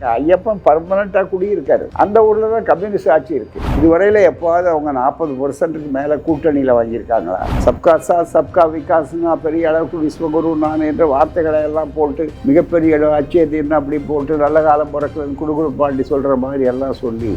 ஐயப்பன் பர்மனெண்ட்டாக குடியிருக்காரு. அந்த ஊரில் தான் கம்யூனிஸ்ட் ஆட்சி இருக்குது. இதுவரையில் எப்போவாவது அவங்க 40% மேலே கூட்டணியில் வாங்கியிருக்காங்களா? சப்கா சாத் சப்கா விகாஸ்னா பெரிய அளவுக்கு விஸ்வகுரு நான் என்ற வார்த்தைகளை எல்லாம் போட்டு மிகப்பெரிய அச்சய தீர்னு அப்படி போட்டு நல்ல காலம் பிறக்குதுன்னு குடுகுடு பாண்டி சொல்கிற மாதிரி எல்லாம் சொல்லி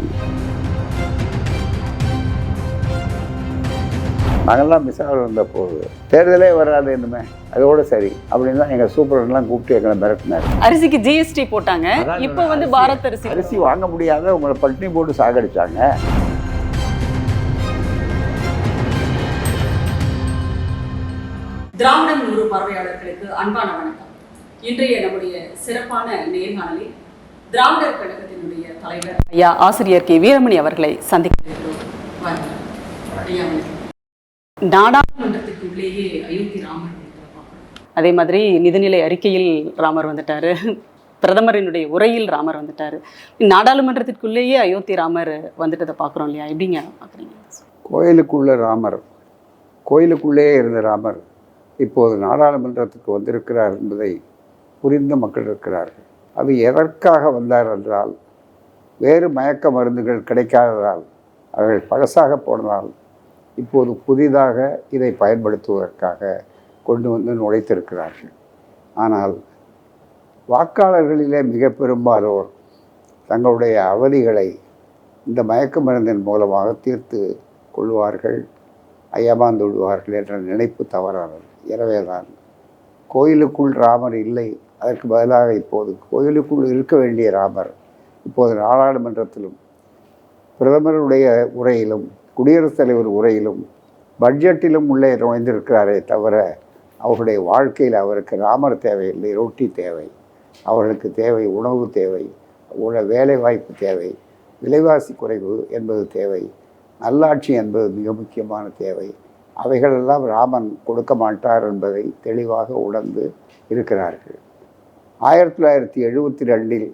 நாங்கள்லாம் மிஸ்ஸாவில் வந்தபோது தேர்தலே வராது என்னமே அதோட சரி அப்படின்னு தான் எங்கள் சூப்பரெல்லாம் கூப்பிட்டு எங்களை மிரட்டினார். அரிசிக்கு ஜிஎஸ்டி போட்டாங்க. இப்போ வந்து பாரத் அரிசி வாங்க முடியாத உங்களை பட்டினி போட்டு சாகடிச்சாங்க. திராவிடம் 100 பார்வையாளர்களுக்கு அன்பான வணக்கம். இன்றைய நம்முடைய சிறப்பான நேர்காணலில் திராவிடர் கழகத்தினுடைய தலைவர் ஐயா ஆசிரியர் கே வீரமணி அவர்களை சந்திக்கிறோம். நாடாளுமன்றத்துக்குள்ளேயே அயோத்தி ராமர், அதே மாதிரி நிதிநிலை அறிக்கையில் ராமர் வந்துட்டாரு, பிரதமரினுடைய உரையில் ராமர் வந்துட்டாரு, நாடாளுமன்றத்திற்குள்ளேயே அயோத்தி ராமர் வந்துட்டதை பார்க்குறோம் இல்லையா? எப்படிங்க பார்க்குறீங்க? கோயிலுக்குள்ள ராமர், கோயிலுக்குள்ளேயே இருந்த ராமர் இப்போது நாடாளுமன்றத்துக்கு வந்திருக்கிறார் என்பதை புரிந்த மக்கள் இருக்கிறார்கள். அது எதற்காக வந்தார் என்றால், வேறு மயக்க மருந்துகள் கிடைக்காததால், அவர்கள் பழசாக போனதால் இப்போது புதிதாக இதை பயன்படுத்துவதற்காக கொண்டு வந்து நுழைத்திருக்கிறார்கள். ஆனால் வாக்காளர்களிலே மிக பெரும்பாலோர் தங்களுடைய அவதிகளை இந்த மயக்க மருந்தின் மூலமாக தீர்த்து கொள்வார்கள், ஐயமாந்து விடுவார்கள் என்ற நினைப்பு தவறானது. எனவேதான் கோயிலுக்குள் ராமர் இல்லை, அதற்கு பதிலாக இப்போது கோயிலுக்குள் இருக்க வேண்டிய ராமர் இப்போது நாடாளுமன்றத்திலும் பிரதமருடைய உரையிலும் குடியரசுத் தலைவர் உரையிலும் பட்ஜெட்டிலும் உள்ளே நுழைந்திருக்கிறாரே தவிர அவருடைய வாழ்க்கையில் அவருக்கு ராமர் தேவையில்லை, ரொட்டி தேவை, அவர்களுக்கு தேவை உணவு தேவை, வேலை வாய்ப்பு தேவை, விலைவாசி குறைவு என்பது தேவை, நல்லாட்சி என்பது மிக முக்கியமான தேவை. அவைகளெல்லாம் ராமன் கொடுக்க மாட்டார் என்பதை தெளிவாக உணர்ந்து இருக்கிறார்கள். 1972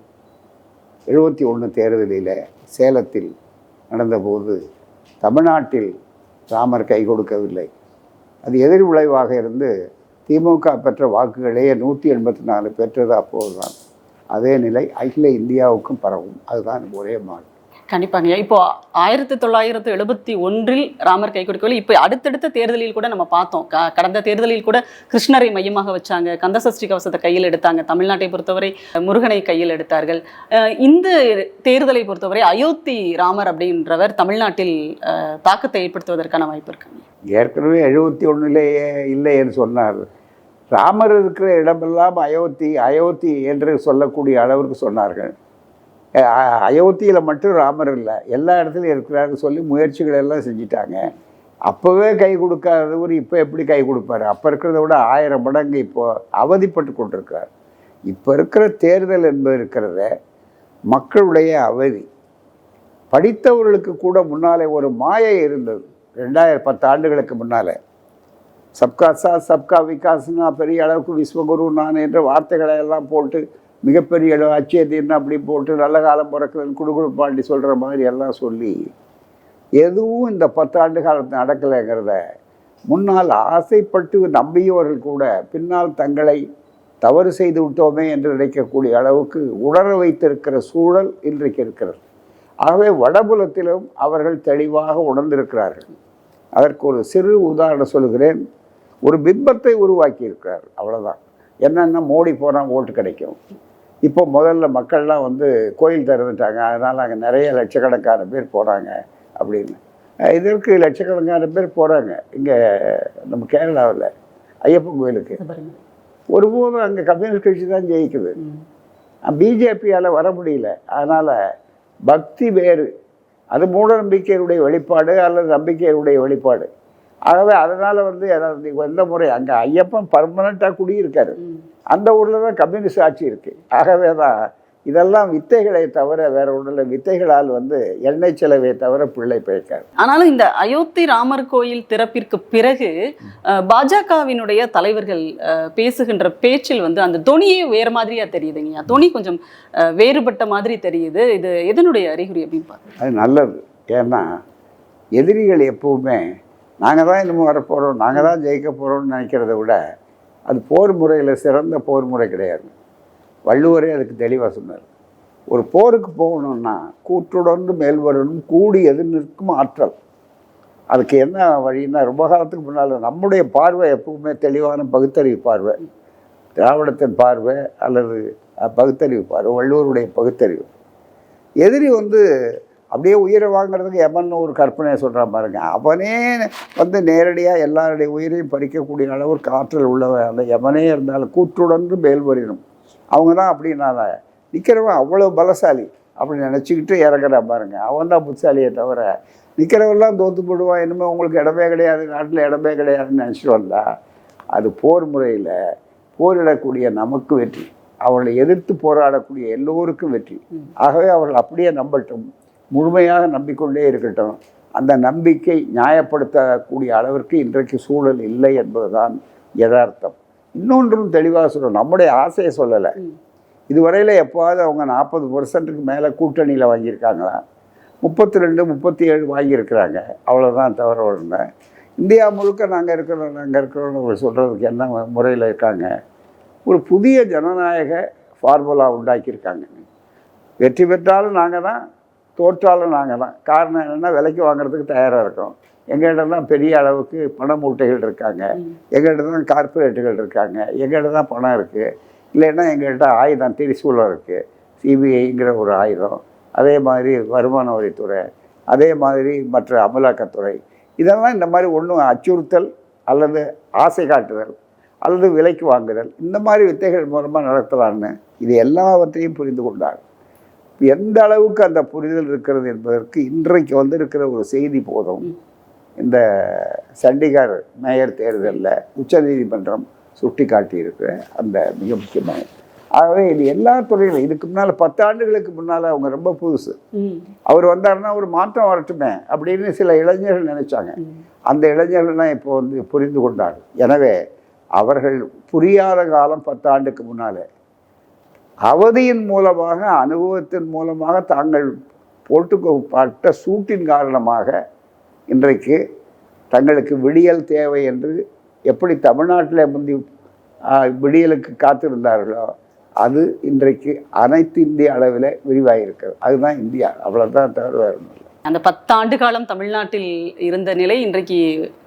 71 தேர்தலில் சேலத்தில் நடந்தபோது தமிழ்நாட்டில் ராமர் கை கொடுக்கவில்லை. அது எதிர் விளைவாக இருந்து திமுக பெற்ற வாக்குகளே 184 பெற்றது. அப்போதுதான் அதே நிலை அகில இந்தியாவுக்கும் பரவும். அதுதான் ஒரே மாற்றம். கண்டிப்பாங்க. இப்போ 1971 ராமர் கை கொடுக்கவில்லை. இப்போ அடுத்தடுத்த தேர்தலில் கூட நம்ம பார்த்தோம். கடந்த தேர்தலில் கூட கிருஷ்ணரை மையமாக வச்சாங்க, கந்தசஷ்டி கவசத்தை கையில் எடுத்தாங்க. தமிழ்நாட்டை பொறுத்தவரை முருகனை கையில் எடுத்தார்கள். இந்த தேர்தலை பொறுத்தவரை அயோத்தி ராமர் அப்படின்றவர் தமிழ்நாட்டில் தாக்கத்தை ஏற்படுத்துவதற்கான வாய்ப்பு இருக்காங்க. ஏற்கனவே 71 இல்லை என்று சொன்னார். ராமர் இருக்கிற இடமெல்லாம் அயோத்தி அயோத்தி என்று சொல்லக்கூடிய அளவிற்கு சொன்னார்கள். அயோத்தியில் மட்டும் ராமர் இல்லை, எல்லா இடத்துலையும் இருக்கிறாருன்னு சொல்லி முயற்சிகள் எல்லாம் செஞ்சிட்டாங்க. அப்போவே கை கொடுக்காதவர் இப்போ எப்படி கை கொடுப்பார்? அப்போ இருக்கிறத விட 1000 மடங்கு இப்போது அவதிப்பட்டு கொண்டிருக்கிறார். இப்போ இருக்கிற தேர்தல் என்பது இருக்கிறத மக்களுடைய அவதி. படித்தவர்களுக்கு கூட முன்னாலே ஒரு மாயை இருந்தது. 2010 ஆண்டுகளுக்கு முன்னால் சப்கா சாத் சப்கா விகாஸ்னா பெரிய அளவுக்கு விஸ்வகுரு நான் என்ற வார்த்தைகளை எல்லாம் போட்டு மிகப்பெரிய அச்சய தீர்னு அப்படி போட்டு நல்ல காலம் பிறக்குதுன்னு குடுகுடு பாண்டி சொல்கிற மாதிரி எல்லாம் சொல்லி எதுவும் இந்த 10 ஆண்டு காலத்தில் நடக்கலைங்கிறத முன்னால் ஆசைப்பட்டு நம்பியவர்கள் கூட பின்னால் தங்களை தவறு செய்து விட்டோமே என்று நினைக்கக்கூடிய அளவுக்கு உணர வைத்திருக்கிற சூழல் இன்றைக்கு இருக்கிறது. ஆகவே வடபுலத்திலும் அவர்கள் தெளிவாக உணர்ந்திருக்கிறார்கள். அதற்கு ஒரு சிறு உதாரணம் சொல்கிறேன். ஒரு பிம்பத்தை உருவாக்கி இருக்கிறார், அவ்வளோதான். என்னென்ன மோடி போனால் ஓட்டு கிடைக்கும். இப்போ முதல்ல மக்கள்லாம் வந்து கோயில் திறந்துட்டாங்க, அதனால் அங்கே நிறைய லட்சக்கணக்கான பேர் போகிறாங்க அப்படின்னு. இதற்கு லட்சக்கணக்கான பேர் போகிறாங்க. இங்கே நம்ம கேரளாவில் ஐயப்பன் கோயிலுக்கு ஒருபோதும் அங்கே கம்யூனிஸ்ட் கட்சி தான் ஜெயிக்குது, பிஜேபியால் வர முடியல. அதனால் பக்தி வேறு, அது மூட நம்பிக்கையினுடைய வெளிப்பாடு அல்லது நம்பிக்கையினுடைய வெளிப்பாடு. ஆகவே அதனால் வந்து எந்த முறை அங்கே ஐயப்பன் பர்மனெண்ட்டாக குடியிருக்காரு. அந்த ஊரில் தான் கம்யூனிஸ்ட் ஆட்சி இருக்குது. ஆகவே தான் இதெல்லாம் வித்தைகளை தவிர வேற ஒன்றில் வித்தைகளால் வந்து எண்ணெய் செலவை தவிர பிள்ளை பிழைக்காது. ஆனாலும் இந்த அயோத்தி ராமர் கோயில் திறப்பிற்கு பிறகு பாஜகவினுடைய தலைவர்கள் பேசுகின்ற பேச்சில் வந்து அந்த தொனியே வேறு மாதிரியா தெரியுதுங்க. தொனி கொஞ்சம் வேறுபட்ட மாதிரி தெரியுது. இது எதனுடைய அறிகுறி அப்படின்னு பார்க்க? அது நல்லது. ஏன்னா எதிரிகள் எப்பவுமே நாங்கள் தான் இன்னமும் வரப்போகிறோம், நாங்கள் தான் ஜெயிக்க போகிறோம்னு நினைக்கிறத விட அது போர் முறையில் சிறந்த போர் முறை கிடையாது. வள்ளுவரே அதுக்கு தெளிவாக சொன்னார். ஒரு போருக்கு போகணும்னா கூற்றுடர்ந்து மேல் வரணும், கூடி எதிர் நிற்கும் ஆற்றல். அதுக்கு என்ன வழின்னா, ரொம்ப காலத்துக்கு முன்னால் நம்முடைய பார்வை எப்பவுமே தெளிவான பகுத்தறிவு பார்வை, திராவிடத்தின் பார்வை அல்லது பகுத்தறிவு பார்வை, வள்ளுவருடைய பகுத்தறிவு. எதிரி அப்படியே உயிரை வாங்குறதுக்கு எமன் ஒரு கற்பனையை சொல்கிறான் பாருங்க, அவனே நேரடியாக எல்லாருடைய உயிரையும் பறிக்கக்கூடிய அளவுக்கு ஆற்றல் உள்ளவன் அந்த எமனே இருந்தாலும் கூற்றுடன்று மேல் வரினும். அவங்க தான் அப்படின்னால நிற்கிறவன் அவ்வளோ பலசாலி அப்படின்னு நினச்சிக்கிட்டு இறங்குறான் பாருங்க, அவன் தான் புத்திசாலியை தவிர நிற்கிறவெல்லாம் தோற்று போடுவான், இனிமேல் உங்களுக்கு இடமே கிடையாது, நாட்டில் இடமே கிடையாதுன்னு நினச்சிட்டு வந்தா அது போர் முறையில் போரிடக்கூடிய நமக்கு வெற்றி, அவர்களை எதிர்த்து போராடக்கூடிய எல்லோருக்கும் வெற்றி. ஆகவே அவர்கள் அப்படியே நம்பட்டும், முழுமையாக நம்பிக்கொண்டே இருக்கட்டும். அந்த நம்பிக்கை நியாயப்படுத்தக்கூடிய அளவிற்கு இன்றைக்கு சூழல் இல்லை என்பதுதான் யதார்த்தம். இன்னொன்றும் தெளிவாக சொல்கிறோம், நம்முடைய ஆசையை சொல்லலை. இதுவரையில் எப்போவாவது அவங்க 40% மேலே கூட்டணியில் வாங்கியிருக்காங்களா? 32, 37 வாங்கியிருக்கிறாங்க, அவ்வளோதான். தவிர ஒன்று இந்தியா முழுக்க நாங்கள் இருக்கிறோன்னு சொல்கிறதுக்கு என்ன முறையில் இருக்காங்க? ஒரு புதிய ஜனநாயக ஃபார்முலா உண்டாக்கியிருக்காங்க. வெற்றி பெற்றாலும் நாங்கள் தான், தோற்றாலும் நாங்கள் தான். காரணம் என்னென்னா, விலைக்கு வாங்குறதுக்கு தயாராக இருக்கோம். எங்கள்கிட்ட தான் பெரிய அளவுக்கு பண மூட்டைகள் இருக்காங்க, எங்கள்கிட்ட தான் கார்பரேட்டுகள் இருக்காங்க, எங்கள்கிட்ட தான் பணம் இருக்குது. இல்லைன்னா எங்கள்கிட்ட ஆயுதம் திரிசூலம் இருக்குது, சிபிஐங்கிற ஒரு ஆயுதம், அதே மாதிரி வருமான வரித்துறை, அதே மாதிரி மற்ற அமலாக்கத்துறை. இதெல்லாம் இந்த மாதிரி ஒன்றும் அச்சுறுத்தல் அல்லது ஆசை காட்டுதல் அல்லது விலைக்கு வாங்குதல், இந்த மாதிரி வித்தைகள் மூலமாக நடத்தலான்னு இது எல்லாவற்றையும் புரிந்து கொண்டார். எந்த அளவுக்கு அந்த புரிதல் இருக்கிறது என்பதற்கு இன்றைக்கு வந்திருக்கிற ஒரு செய்தி போதும். இந்த சண்டிகர் மேயர் தேர்தலில் உச்சநீதிமன்றம் சுட்டி காட்டியிருக்கிற அந்த மிக முக்கியமான. ஆகவே இது எல்லா துறையிலும் இதுக்கு முன்னால் 10 ஆண்டுகளுக்கு முன்னால் அவங்க ரொம்ப புதுசு, அவர் வந்தாருன்னா ஒரு மாற்றம் வரட்டுமே அப்படின்னு சில இளைஞர்கள் நினைச்சாங்க. அந்த இளைஞர்கள்லாம் இப்போ புரிந்து கொண்டார். எனவே அவர்கள் புரியாத காலம் 10 ஆண்டுக்கு முன்னாலே அவதியின் மூலமாக, அனுபவத்தின் மூலமாக, தாங்கள் போட்டுப்பட்ட சூட்டின் காரணமாக இன்றைக்கு தங்களுக்கு விடியல் தேவை என்று எப்படி தமிழ்நாட்டில் முந்தி விடியலுக்கு காத்திருந்தார்களோ அது இன்றைக்கு அனைத்து இந்திய அளவில் விரிவாகிருக்கிறது. அதுதான் இந்தியா, அவ்வளோதான். தவிர வேறு ஒன்றும் இல்லை. அந்த 10 ஆண்டு காலம் தமிழ்நாட்டில் இருந்த நிலை இன்றைக்கு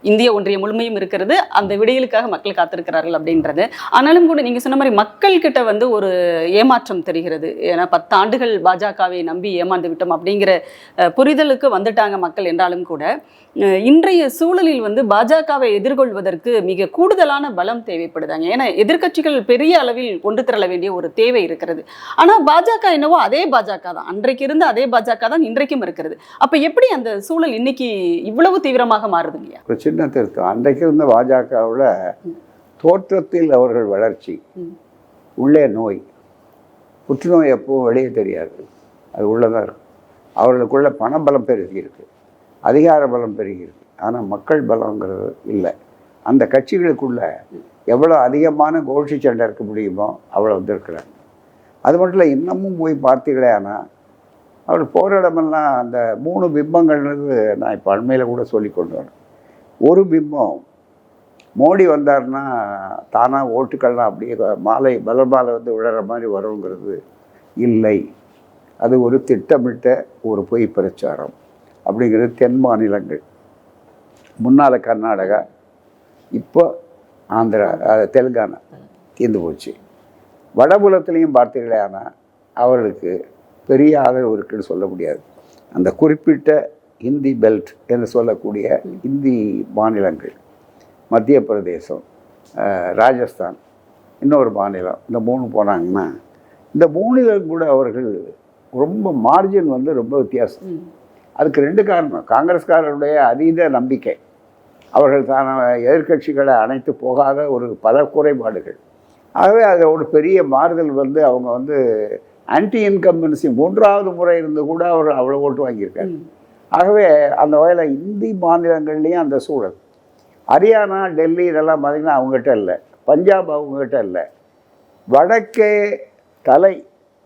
இந்திய ஒன்றிய முழுமையும் இருக்கிறது. அந்த விடியலுக்காக மக்கள் காத்திருக்கிறார்கள் அப்படின்றது. ஆனாலும் கூட நீங்கள் சொன்ன மாதிரி மக்கள் கிட்ட ஒரு ஏமாற்றம் தெரிகிறது. ஏன்னா 10 ஆண்டுகள் பாஜகவை நம்பி ஏமாந்து விட்டோம் அப்படிங்கிற புரிதலுக்கு வந்துட்டாங்க மக்கள் என்றாலும் கூட இன்றைய சூழலில் பாஜகவை எதிர்கொள்வதற்கு மிக கூடுதலான பலம் தேவைப்படுதாங்க. ஏன்னா எதிர்க்கட்சிகள் பெரிய அளவில் கொண்டு திரள வேண்டிய ஒரு தேவை இருக்கிறது. ஆனால் பாஜக என்னவோ அதே பாஜக தான், அன்றைக்கு இருந்த அதே பாஜக தான் இன்றைக்கும் இருக்கிறது. அப்போ எப்படி அந்த சூழல் இன்னைக்கு இவ்வளவு தீவிரமாக மாறுதுங்க? ஒரு சின்ன திருத்தம், அன்றைக்கு இருந்த பாஜகவோட தோற்றத்தில் அவர்கள் வளர்ச்சி, உள்ளே நோய், புற்றுநோய் எப்பவும் வெளியே தெரியாது, அது உள்ளதான் இருக்கும். அவர்களுக்குள்ள பணபலம் பெருகியிருக்கு, அதிகார பலம் பெருகியிருக்கு, ஆனால் மக்கள் பலங்கிறது இல்லை. அந்த கட்சிகளுக்குள்ள எவ்வளோ அதிகமான கோஷ்டி சண்டை இருக்க முடியுமோ அவ்வளோ இருக்கிறாங்க. அது மட்டும் இல்லை, இன்னமும் போய் பார்த்தீங்களே, ஆனால் அவர் போராடமெல்லாம் அந்த 3 பிம்பங்கள்ன்றது நான் இப்போ அண்மையில் கூட சொல்லி கொண்டு வரேன். ஒரு பிம்பம், மோடி வந்தார்னா தானாக ஓட்டுக்கள்லாம் அப்படியே பலமாலை விழற மாதிரி வருங்கிறது இல்லை. அது ஒரு திட்டமிட்ட ஒரு பொய் பிரச்சாரம். அப்படிங்கிறது தென் மாநிலங்கள், முன்னால் கர்நாடகா, இப்போ ஆந்திரா, தெலுங்கானா தீர்ந்து போச்சு. வடபுலத்துலேயும் பார்த்தீங்களே, ஆனால் அவர்களுக்கு பெரிய ஆதரவு இருக்குன்னு சொல்ல முடியாது. அந்த குறிப்பிட்ட ஹிந்தி பெல்ட் என்று சொல்லக்கூடிய இந்தி மாநிலங்கள், மத்திய பிரதேசம், ராஜஸ்தான், இன்னொரு மாநிலம், இந்த 3 போனாங்கன்னா இந்த 3 கூட அவர்கள் ரொம்ப மார்ஜின் ரொம்ப வித்தியாசம். அதுக்கு 2 காரணம். காங்கிரஸ்காரருடைய அதீத நம்பிக்கை, அவர்கள் தான எதிர்கட்சிகளை அணைத்து போகாத பல குறைபாடுகள். ஆகவே அது ஒரு பெரிய மாறுதல் அவங்க ஆன்டி இன்கம்பன்சி 3வது முறை இருந்து கூட அவர் அவ்வளோ ஓட்டு வாங்கியிருக்காரு. ஆகவே அந்த வகையில் இந்தி மாநிலங்கள்லேயும் அந்த சூழல். ஹரியானா, டெல்லி இதெல்லாம் பார்த்திங்கன்னா அவங்ககிட்ட இல்லை, பஞ்சாப் அவங்ககிட்ட இல்லை. வடக்கே தலை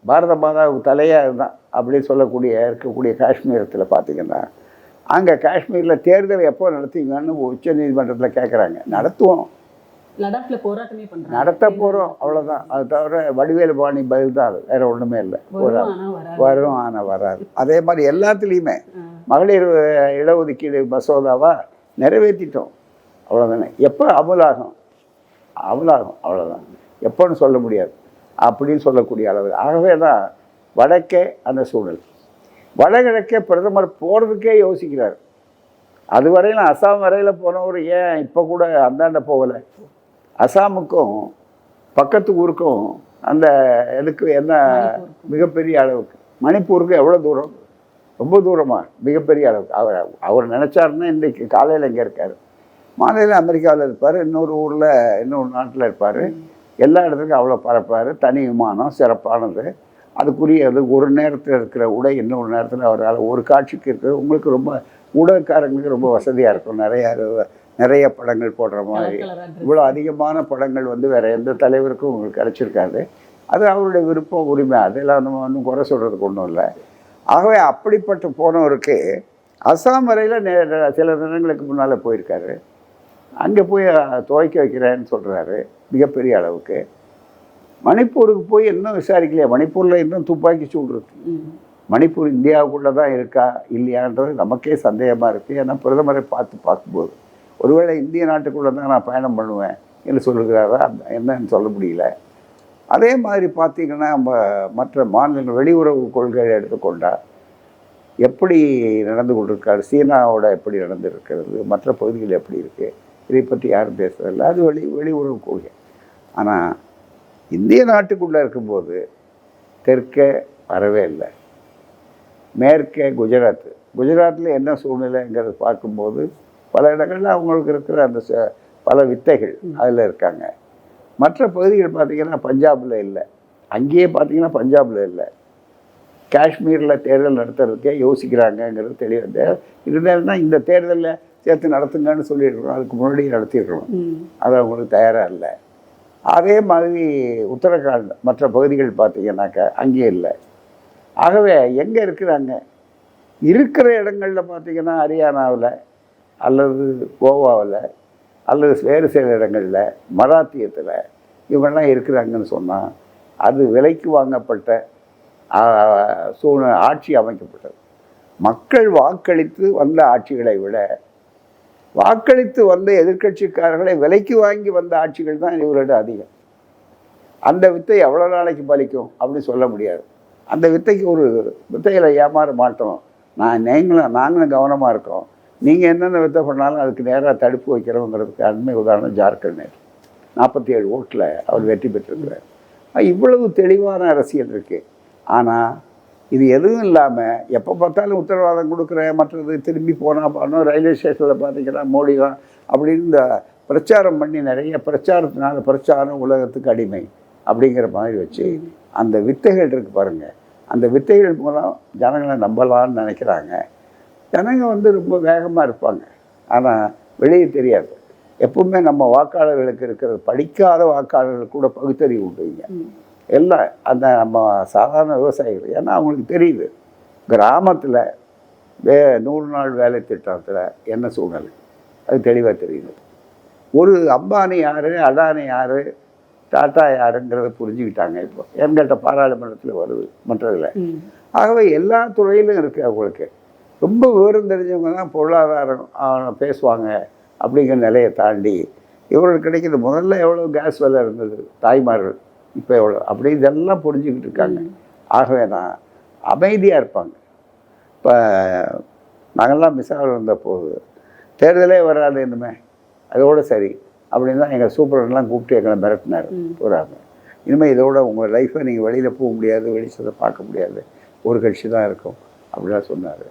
பாரத மாதாவுக்கு தலையாக இருந்தான் அப்படின்னு இருக்கக்கூடிய காஷ்மீரத்தில் பார்த்திங்கன்னா, அங்கே காஷ்மீரில் தேர்தல் எப்போ நடத்திங்கன்னு உச்ச நீதிமன்றத்தில் கேட்குறாங்க. நடத்துவோம், லடாக்ல போராட்டமே பண்றாங்க. நடத்த போகிறோம் அவ்வளோதான். அது தவிர வடிவேலு பாணி பதில் தான், அது வேற ஒன்றுமே இல்லை. வரும் ஆனால் வராது. அதே மாதிரி எல்லாத்துலேயுமே மகளிர் இடஒதுக்கீடு மசோதாவா நிறைவேற்றிட்டோம், அவ்வளோதானே. எப்போ அமலாகும் அவ்வளோதான். எப்போன்னு சொல்ல முடியாது அப்படின்னு சொல்லக்கூடிய அளவு. ஆகவே தான் வடக்கே அந்த சூழல். வடகிழக்கே பிரதமர் போகிறதுக்கே யோசிக்கிறார். அதுவரையிலும் அசாம் வரையில் போனவர் ஏன் இப்போ கூட அந்தாண்ட போகலை? அசாமுக்கும் பக்கத்து ஊருக்கும் அந்த இதுக்கு என்ன மிகப்பெரிய அளவுக்கு, மணிப்பூருக்கு எவ்வளோ தூரம், ரொம்ப தூரமாக மிகப்பெரிய அளவுக்கு. அவர் நினச்சாருன்னா இன்றைக்கு காலையில் எங்கே இருக்கார், மாலையில் அமெரிக்காவில் இருப்பார், இன்னொரு ஊரில் இன்னொரு நாட்டில் இருப்பார். எல்லா இடத்துக்கும் அவ்வளோ பறப்பார். தனி விமானம் சிறப்பானது. அதுக்குரியது ஒரு நேரத்தில் இருக்கிற உடை இன்னொரு நேரத்தில் அவரால் ஒரு காட்சிக்கு இருக்கிறது. உங்களுக்கு ரொம்ப ஊடகக்காரங்களுக்கு ரொம்ப வசதியாக இருக்கும். நிறைய படங்கள் போடுற மாதிரி இவ்வளோ அதிகமான படங்கள் வந்து வேறு எந்த தலைவருக்கும் உங்களுக்கு கிடச்சிருக்காது. அது அவருடைய விருப்பம், உரிமை. அதெல்லாம் நம்ம ஒன்றும் குறை சொல்கிறதுக்கு ஒன்றும் இல்லை. ஆகவே அப்படிப்பட்ட போனவருக்கு அசாம் வரையில் சில தினங்களுக்கு முன்னால் போயிருக்காரு. அங்கே போய் துவைக்க வைக்கிறேன்னு சொல்கிறாரு மிகப்பெரிய அளவுக்கு. மணிப்பூருக்கு போய் இன்னும் விசாரிக்கலையா? மணிப்பூரில் இன்னும் துப்பாக்கி சூடு இருக்கு. மணிப்பூர் இந்தியாவுக்குள்ளே தான் இருக்கா இல்லையான்றது நமக்கே சந்தேகமாக இருக்குது. ஏன்னா பிரதமரை பார்க்கும்போது ஒருவேளை இந்திய நாட்டுக்குள்ளே தான் நான் பயணம் பண்ணுவேன் என்று சொல்லுகிறாரா, என்னன்னு சொல்ல முடியல. அதே மாதிரி பார்த்திங்கன்னா மற்ற மாநிலங்கள் வெளியுறவு கொள்கையை எடுத்துக்கொண்டால் எப்படி நடந்து கொண்டிருக்காரு, சீனாவோட எப்படி நடந்துருக்கிறது, மற்ற பகுதிகள் எப்படி இருக்குது, இதை பற்றி யாரும் பேசுறதில்லை. அது வெளியுறவு கொள்கை. ஆனால் இந்திய நாட்டுக்குள்ளே இருக்கும்போது தெற்கே வரவே இல்லை. மேற்கே குஜராத்தில் என்ன சூழ்நிலைங்கிறது பார்க்கும்போது பல இடங்களில் அவங்களுக்கு இருக்கிற அந்த பல வித்தைகள் அதில் இருக்காங்க. மற்ற பகுதிகள் பார்த்திங்கன்னா பஞ்சாபில் இல்லை, அங்கேயே பார்த்திங்கன்னா பஞ்சாபில் இல்லை. காஷ்மீரில் தேர்தல் நடத்துறதுக்கே யோசிக்கிறாங்கங்கிறது தெளிவாக இருந்தால்தான் இந்த தேர்தலில் சேர்த்து நடத்துங்கன்னு சொல்லியிருக்கிறோம். அதுக்கு முன்னாடி நடத்தியிருக்கிறோம். அது அவங்களுக்கு தயாராக இல்லை. அதே மாதிரி உத்தரகாண்ட் மற்ற பகுதிகள் பார்த்திங்கன்னாக்கா அங்கேயே இல்லை. ஆகவே எங்கே இருக்கிறாங்க? இருக்கிற இடங்களில் பார்த்திங்கன்னா ஹரியானாவில் அல்லது கோவாவில் அல்லது வேறு சில இடங்களில் மராத்தியத்தில் இவங்கெல்லாம் இருக்கிறாங்கன்னு சொன்னால் அது விலைக்கு வாங்கப்பட்ட ஆட்சி அமைக்கப்பட்டது. மக்கள் வாக்களித்து வந்த ஆட்சிகளை விட வாக்களித்து வந்த எதிர்க்கட்சிக்காரர்களை விலைக்கு வாங்கி வந்த ஆட்சிகள் தான் இவரோட அதிகம். அந்த வித்தை எவ்வளோ நாளைக்கு பலிக்கும் அப்படின்னு சொல்ல முடியாது. அந்த வித்தைக்கு ஒரு வித்தையில் ஏமாற மாட்டோம். நாங்களும் கவனமாக இருக்கோம். நீங்கள் என்னென்ன வித்தை பண்ணாலும் அதுக்கு நேராக தடுப்பு வைக்கிறோங்கிறதுக்கு அண்மை உதாரணம் ஜார்க்கண்ட். 47 ஓட்டில் அவர் வெற்றி பெற்றிருக்கிறார். இவ்வளவு தெளிவான அரசியல் இருக்குது. ஆனால் இது எதுவும் இல்லாமல் எப்போ பார்த்தாலும் உத்தரவாதம் கொடுக்குறேன், மற்றது திரும்பி போனால் ரயில்வே ஸ்டேஷனில் பார்த்திங்கன்னா மோடி தான் அப்படின்னு இந்த பிரச்சாரம் பண்ணி நிறைய பிரச்சாரம் உலகத்துக்கு அடிமை அப்படிங்கிற மாதிரி வச்சு அந்த வித்தைகள் இருக்குது பாருங்கள். அந்த வித்தைகள் மூலம் ஜனங்களை நம்பலான்னு நினைக்கிறாங்க. ஜனங்க வந்து ரொம்ப வேகமாக இருப்பாங்க, ஆனால் வெளியே தெரியாது. எப்பவுமே நம்ம வாக்காளர்களுக்கு இருக்கிறது, படிக்காத வாக்காளர்கள் கூட பகுத்தறிவு உண்டுங்க எல்லாம். அந்த நம்ம சாதாரண விவசாயிகள், ஏன்னா அவங்களுக்கு தெரியுது கிராமத்தில் 100 நாள் வேலை திட்டத்தில் என்ன சூழ்நிலை, அது தெளிவாக தெரியுது. ஒரு அம்பானி யார், அடானி யார், டாட்டா யாருங்கிறத புரிஞ்சுக்கிட்டாங்க. இப்போ என்கிட்ட பாராளுமன்றத்தில் வருது மற்றதில். ஆகவே எல்லா துறையிலும் இருக்குது அவங்களுக்கு. ரொம்ப விவரம் தெரிஞ்சவங்க தான் பொருளாதாரம் பேசுவாங்க அப்படிங்கிற நிலையை தாண்டி இவர்களுக்கு கிடைக்கிது. முதல்ல எவ்வளோ கேஸ் விலை இருந்தது, தாய்மார்கள் இப்போ எவ்வளோ, அப்படி இதெல்லாம் புரிஞ்சுக்கிட்டு இருக்காங்க. ஆகவே தான் அமைதியாக இருப்பாங்க. இப்போ நாங்கள்லாம் மிசாவில் இருந்தபோது தேர்தலே வராது இன்னுமே, அதோடு சரி அப்படின்னு தான் எங்கள் சூப்பரெல்லாம் கூப்பிட்டு எங்களை மிரட்டினார். போகிறாங்க, இனிமேல் இதோட உங்கள் லைஃப்பை நீங்கள் வெளியில் போக முடியாது, வெளிச்சத்தை பார்க்க முடியாது, ஒரு கட்சி தான் இருக்கும் அப்படிலாம் சொன்னார்.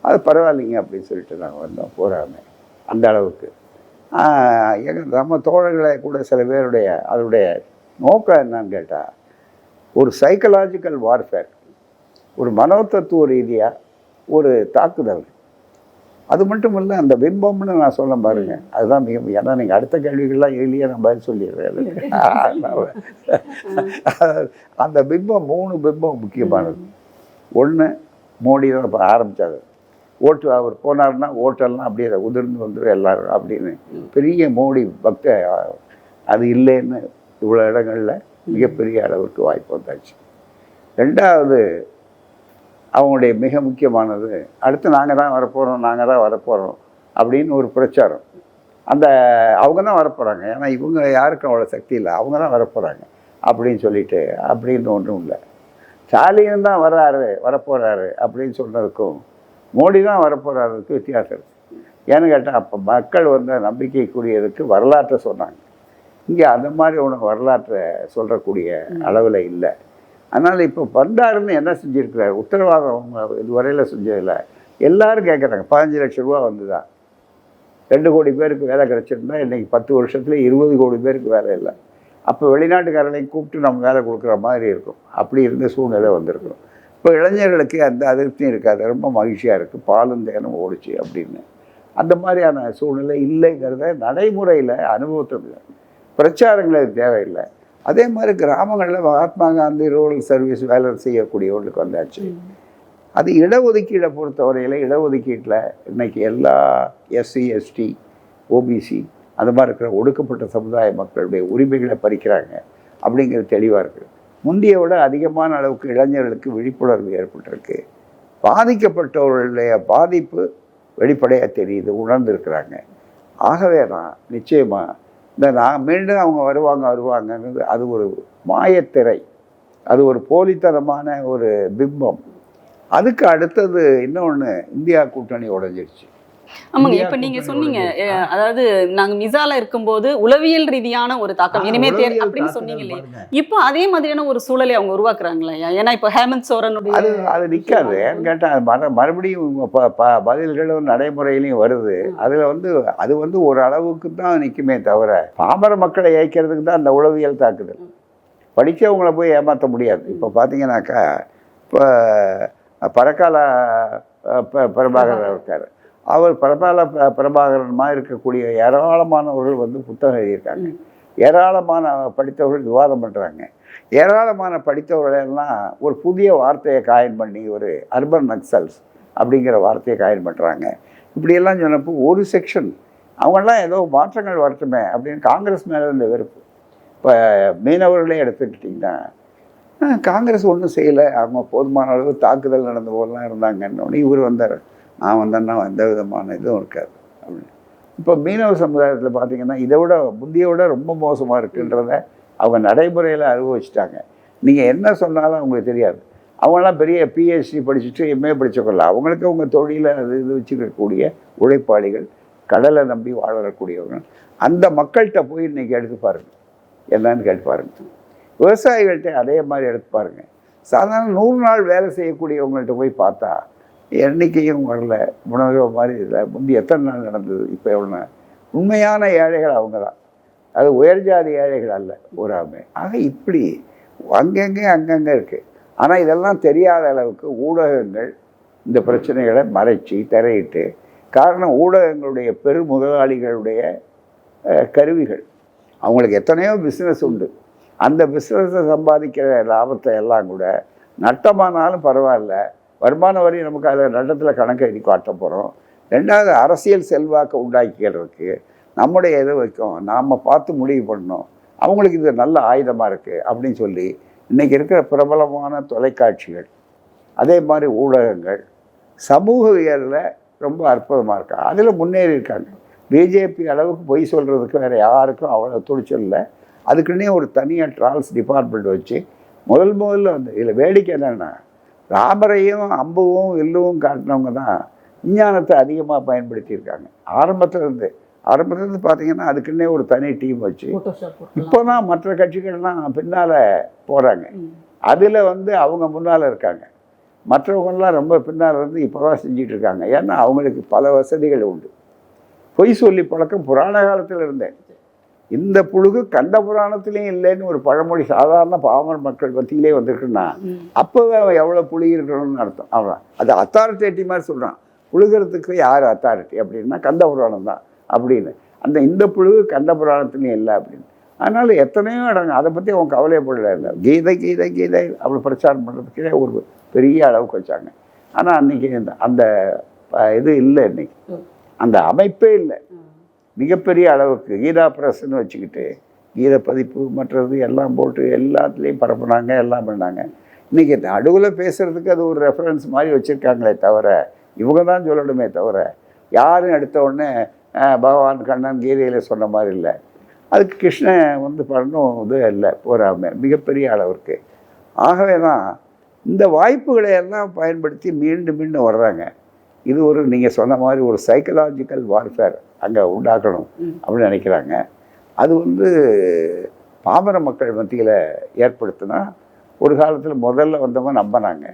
அது பரவாயில்லைங்க அப்படின்னு சொல்லிட்டு நாங்கள் வந்தோம். போகிறாங்க அந்த அளவுக்கு. நம்ம தோழர்களை கூட சில பேருடைய அதனுடைய நோக்கம் என்னன்னு கேட்டால், ஒரு சைக்கலாஜிக்கல் வார்ஃபேர், ஒரு மனோதத்துவ ரீதியாக ஒரு தாக்குதல். அது மட்டும் இல்லை, அந்த பிம்பம்னு நான் சொல்ல பாருங்க, அதுதான் மிக, ஏன்னா நீங்கள் அடுத்த கேள்விகள்லாம் எளியே நான் பதில் சொல்லிடுறேன். அந்த பிம்பம் 3 பிம்பம் முக்கியமானது. ஒன்று, மோடி தான் இப்போ ஆரம்பித்தார். ஓட்டு அவர் போனார்னா ஓட்டெல்லாம் அப்படியே உதிர்ந்து வந்துடும் எல்லாரும் அப்படின்னு பெரிய மோடி பக்த அது இல்லைன்னு இவ்வளோ இடங்களில் மிகப்பெரிய அளவுக்கு வாய்ப்பு வந்தாச்சு. ரெண்டாவது அவங்களுடைய மிக முக்கியமானது, அடுத்து நாங்கள் தான் வரப்போகிறோம் அப்படின்னு ஒரு பிரச்சாரம். அவங்க தான் வரப்போகிறாங்க, ஏன்னா இவங்க யாருக்கும் அவ்வளோ சக்தி இல்லை, அவங்க தான் வரப்போகிறாங்க அப்படின்னு சொல்லிட்டு, அப்படின்னு ஒன்றும் இல்லை. ஸ்டாலின் தான் வரப்போகிறாரு அப்படின்னு சொன்னதுக்கும் மோடி தான் வரப்போகிறாருக்கு வித்தியாசம் இருக்குது. ஏன்னு கேட்டால் அப்போ மக்கள் நம்பிக்கைக்குரியதுக்கு வரலாற்றை சொன்னாங்க. இங்கே அந்த மாதிரி ஒன்று வரலாற்றை சொல்கிறக்கூடிய அளவில் இல்லை. அதனால் இப்போ பண்டாருன்னு என்ன செஞ்சுருக்கிறார், உத்தரவாதம் அவங்க இதுவரையில் செஞ்சதில்லை. எல்லோரும் கேட்குறாங்க. 15 லட்சம் ரூபா வந்துதான் 2 கோடி பேருக்கு வேலை கிடச்சிருந்தா இன்றைக்கி 10 வருஷத்துல 20 கோடி பேருக்கு வேலை இல்லை. அப்போ வெளிநாட்டுக்காரனையும் கூப்பிட்டு நம்ம வேலை கொடுக்குற மாதிரி இருக்கும். அப்படி இருந்த சூழ்நிலை வந்திருக்கும். இப்போ இளைஞர்களுக்கு அந்த அதிருப்தியும் இருக்காது, ரொம்ப மகிழ்ச்சியாக இருக்குது, பாலும் தேனும் ஓடிச்சு அப்படின்னு. அந்த மாதிரியான சூழ்நிலை இல்லைங்கிறத நடைமுறையில் அனுபவத்தில் பிரச்சாரங்கள் தேவையில்லை. அதே மாதிரி கிராமங்களில் மகாத்மா காந்தி ரூரல் சர்வீஸ் வேலை செய்யக்கூடியவர்களுக்கு வந்தாச்சு. அது இடஒதுக்கீடை பொறுத்தவரையில் இடஒதுக்கீட்டில் இன்றைக்கி எல்லா எஸ்சி எஸ்டி ஓபிசி அது மாதிரி இருக்கிற ஒடுக்கப்பட்ட சமுதாய மக்களுடைய உரிமைகளை பறிக்கிறாங்க அப்படிங்கிறது தெளிவாக இருக்குது. முந்தைய விட அதிகமான அளவுக்கு இளைஞர்களுக்கு விழிப்புணர்வு ஏற்பட்டிருக்கு. பாதிக்கப்பட்டவர்களுடைய பாதிப்பு வெளிப்படையாக தெரியுது, உணர்ந்துருக்கிறாங்க. ஆகவே தான் நிச்சயமாக நான் மீண்டும் அவங்க வருவாங்கங்கிறது அது ஒரு மாயத்திரை, அது ஒரு போலித்தனமான ஒரு பிம்பம். அதுக்கு அடுத்தது இன்னொன்று, இந்தியா கூட்டணி உடைஞ்சிருச்சு. ஆமாங்க, இப்ப நீங்க சொன்னீங்க, அதாவது நாங்க மிசால இருக்கும்போது உளவியல் ரீதியான ஒரு தாக்கம் இனிமே அப்படின்னு சொன்னீங்க இல்லையா? இப்போ அதே மாதிரியான ஒரு சூழலை அவங்க உருவாக்குறாங்களா? ஏன்னா இப்போ ஹேமந்த் சோரனுடைய அது நிற்காது. ஏன்னு கேட்டால் மறுபடியும் பதில்களும் நடைமுறையிலையும் வருது. அதில் அது ஒரு அளவுக்கு தான் நிற்குமே தவிர பாமர மக்களை ஏய்க்கிறதுக்கு தான் அந்த உளவியல் தாக்குதல். படித்தவங்களை போய் ஏமாற்ற முடியாது. இப்போ பார்த்தீங்கன்னாக்கா, இப்போ பரக்கால பிரபாகரன் இருக்கார். அவர் பிரபாகரன் மாதிரி இருக்கக்கூடிய ஏராளமானவர்கள் புத்தகம் எழுதியிருக்காங்க. ஏராளமான படித்தவர்கள் விவாதம் பண்ணுறாங்க. ஏராளமான படித்தவர்களெல்லாம் ஒரு புதிய வார்த்தையை காயின் பண்ணி ஒரு அர்பன் நக்சல்ஸ் அப்படிங்கிற வார்த்தையை காயின் பண்ணுறாங்க. இப்படியெல்லாம் சொன்னப்போ ஒரு செக்ஷன் அவங்கெல்லாம் ஏதோ மாற்றங்கள் வரட்டுமே அப்படின்னு காங்கிரஸ் மேலே இருந்த வெறுப்பு. இப்போ மீனவர்களே எடுத்துக்கிட்டிங்கன்னா, காங்கிரஸ் ஒன்றும் செய்யலை, அவங்க போதுமான அளவு தாக்குதல் நடந்த போதெல்லாம் இருந்தாங்கன்னு இவர் வந்தார். நான் வந்தேன்னா எந்த விதமான இதுவும் இருக்காது அப்படின்னு. இப்போ மீனவ சமுதாயத்தில் பார்த்திங்கன்னா இதை விட முந்தைய விட ரொம்ப மோசமாக இருக்குன்றத அவங்க நடைமுறையில் அனுபவிச்சிட்டாங்க. நீங்கள் என்ன சொன்னாலும் அவங்களுக்கு தெரியாது. அவங்களாம் பெரிய பிஹெச்டி படிச்சுட்டு எம்ஏ படித்தவங்கள, அவங்களுக்கு அவங்க தொழிலை இது வச்சுக்கக்கூடிய உழைப்பாளிகள், கடலை நம்பி வாழறக்கூடியவங்க. அந்த மக்கள்கிட்ட போய் இன்றைக்கி எடுத்து பாருங்கள், என்னன்னு கேட்டு பாருங்கள். விவசாயிகள்கிட்ட அதே மாதிரி எடுத்து பாருங்கள். சாதாரண 100 நாள் வேலை செய்யக்கூடியவங்கள்ட்ட போய் பார்த்தா எண்ணிக்கையும் வரல, உணவு மாதிரி இல்லை. முந்தி எத்தனை நாள் நடந்தது, இப்போ எவ்வளோ. உண்மையான ஏழைகள் அவங்க தான், அது உயர்ஜாதி ஏழைகள் அல்ல பூராமே. ஆக இப்படி அங்கங்கே இருக்குது. ஆனால் இதெல்லாம் தெரியாத அளவுக்கு ஊடகங்கள் இந்த பிரச்சனைகளை மறைச்சி திரையிட்டு, காரணம் ஊடகங்களுடைய பெரு முதலாளிகளுடைய கருவிகள். அவங்களுக்கு எத்தனையோ பிஸ்னஸ் உண்டு. அந்த பிஸ்னஸை சம்பாதிக்கிற லாபத்தை எல்லாம் கூட நட்டமானாலும் பரவாயில்ல, வருமான வரி நமக்கு அதில் நட்டத்தில் கணக்கு எழுதி காட்ட போகிறோம். ரெண்டாவது, அரசியல் செல்வாக்கை உண்டாக்கிக்கிறதுக்கு நம்முடைய இதை வைக்கும், நாம் பார்த்து முடிவு பண்ணணும், அவங்களுக்கு இது நல்ல ஆயுதமாக இருக்குது அப்படின்னு சொல்லி இன்றைக்கி இருக்கிற பிரபலமான தொலைக்காட்சிகள், அதே மாதிரி ஊடகங்கள், சமூகவியலில் ரொம்ப அற்புதமாக இருக்காங்க. அதில் முன்னேறி இருக்காங்க. பிஜேபி அளவுக்கு பொய் சொல்கிறதுக்கு வேறு யாருக்கும் அவ்வளோ துணிச்சல் இல்லை. அதுக்குன்னே ஒரு தனியாக ட்ரால்ஸ் டிபார்ட்மெண்ட் வச்சு முதல்ல இதில் வேடிக்கை என்னென்னா, ராமரையும் அம்புவும் வில்லுவும் காட்டினவங்க தான் விஞ்ஞானத்தை அதிகமாக பயன்படுத்தியிருக்காங்க. ஆரம்பத்துலேருந்து பார்த்தீங்கன்னா அதுக்குன்னே ஒரு தனி டீம் வச்சு, இப்போ தான் மற்ற கட்சிகள்லாம் பின்னால் போகிறாங்க. அதில் அவங்க முன்னால் இருக்காங்க. மற்றவங்களாம் ரொம்ப பின்னால் இருந்து இப்போ தான் செஞ்சிட்ருக்காங்க. ஏன்னா அவங்களுக்கு பல வசதிகள் உண்டு. பொய் சொல்லி பழக்கம் புராண காலத்தில் இருந்தேன். இந்த புழுகு கண்ட புராணத்திலையும் இல்லைன்னு ஒரு பழமொழி சாதாரண பாமர் மக்கள் பற்றியிலே வந்திருக்குன்னா அப்போவே அவன் எவ்வளோ புழுகி இருக்கணும்னு அர்த்தம். அவன் அது அத்தாரிட்டேட்டிவ் மாதிரி சொல்கிறான். புழுகிறதுக்கு யார் அத்தாரிட்டி அப்படின்னா கந்த புராணம் தான் அப்படின்னு. இந்த புழுகு கந்த புராணத்துலையும் இல்லை அப்படின்னு. அதனால் எத்தனையோ இடங்க அதை பற்றி அவன் கவலையப்படல. இல்லை கீதை அப்படி பிரச்சாரம் பண்ணுறதுக்கே ஒரு பெரிய அளவுக்கு வச்சாங்க. ஆனால் அன்றைக்கி அந்த இது இல்லை, இன்றைக்கி அந்த அமைப்பே இல்லை. மிகப்பெரிய அளவுக்கு கீதா பிரஸ்ன்னு வச்சுக்கிட்டு கீத பதிப்பு மற்றது எல்லாம் போட்டு எல்லாத்துலேயும் பரப்புனாங்க, எல்லாம் பண்ணாங்க. இன்றைக்கி நடுவில் பேசுகிறதுக்கு அது ஒரு ரெஃபரன்ஸ் மாதிரி வச்சுருக்காங்களே தவிர, இவங்க தான் சொல்லணுமே தவிர, யாரும் எடுத்த உடனே பகவான் கண்ணன் கீதையில் சொன்ன மாதிரி இல்லை. அதுக்கு கிருஷ்ணன் வந்து பண்ணணும் இது இல்லை, போகாமல் மிகப்பெரிய அளவிற்கு. ஆகவே தான் இந்த வாய்ப்புகளை எல்லாம் பயன்படுத்தி மீண்டும் மீண்டும் வர்றாங்க. இது ஒரு நீங்கள் சொன்ன மாதிரி ஒரு சைக்கலாஜிக்கல் வார்ஃபேர் அங்கே உண்டாக்கணும் அப்படின்னு நினைக்கிறாங்க. அது வந்து பாமர மக்கள் மத்தியில் ஏற்படுத்தினா ஒரு காலத்தில் முதல்ல வந்தவங்க நம்பினாங்க.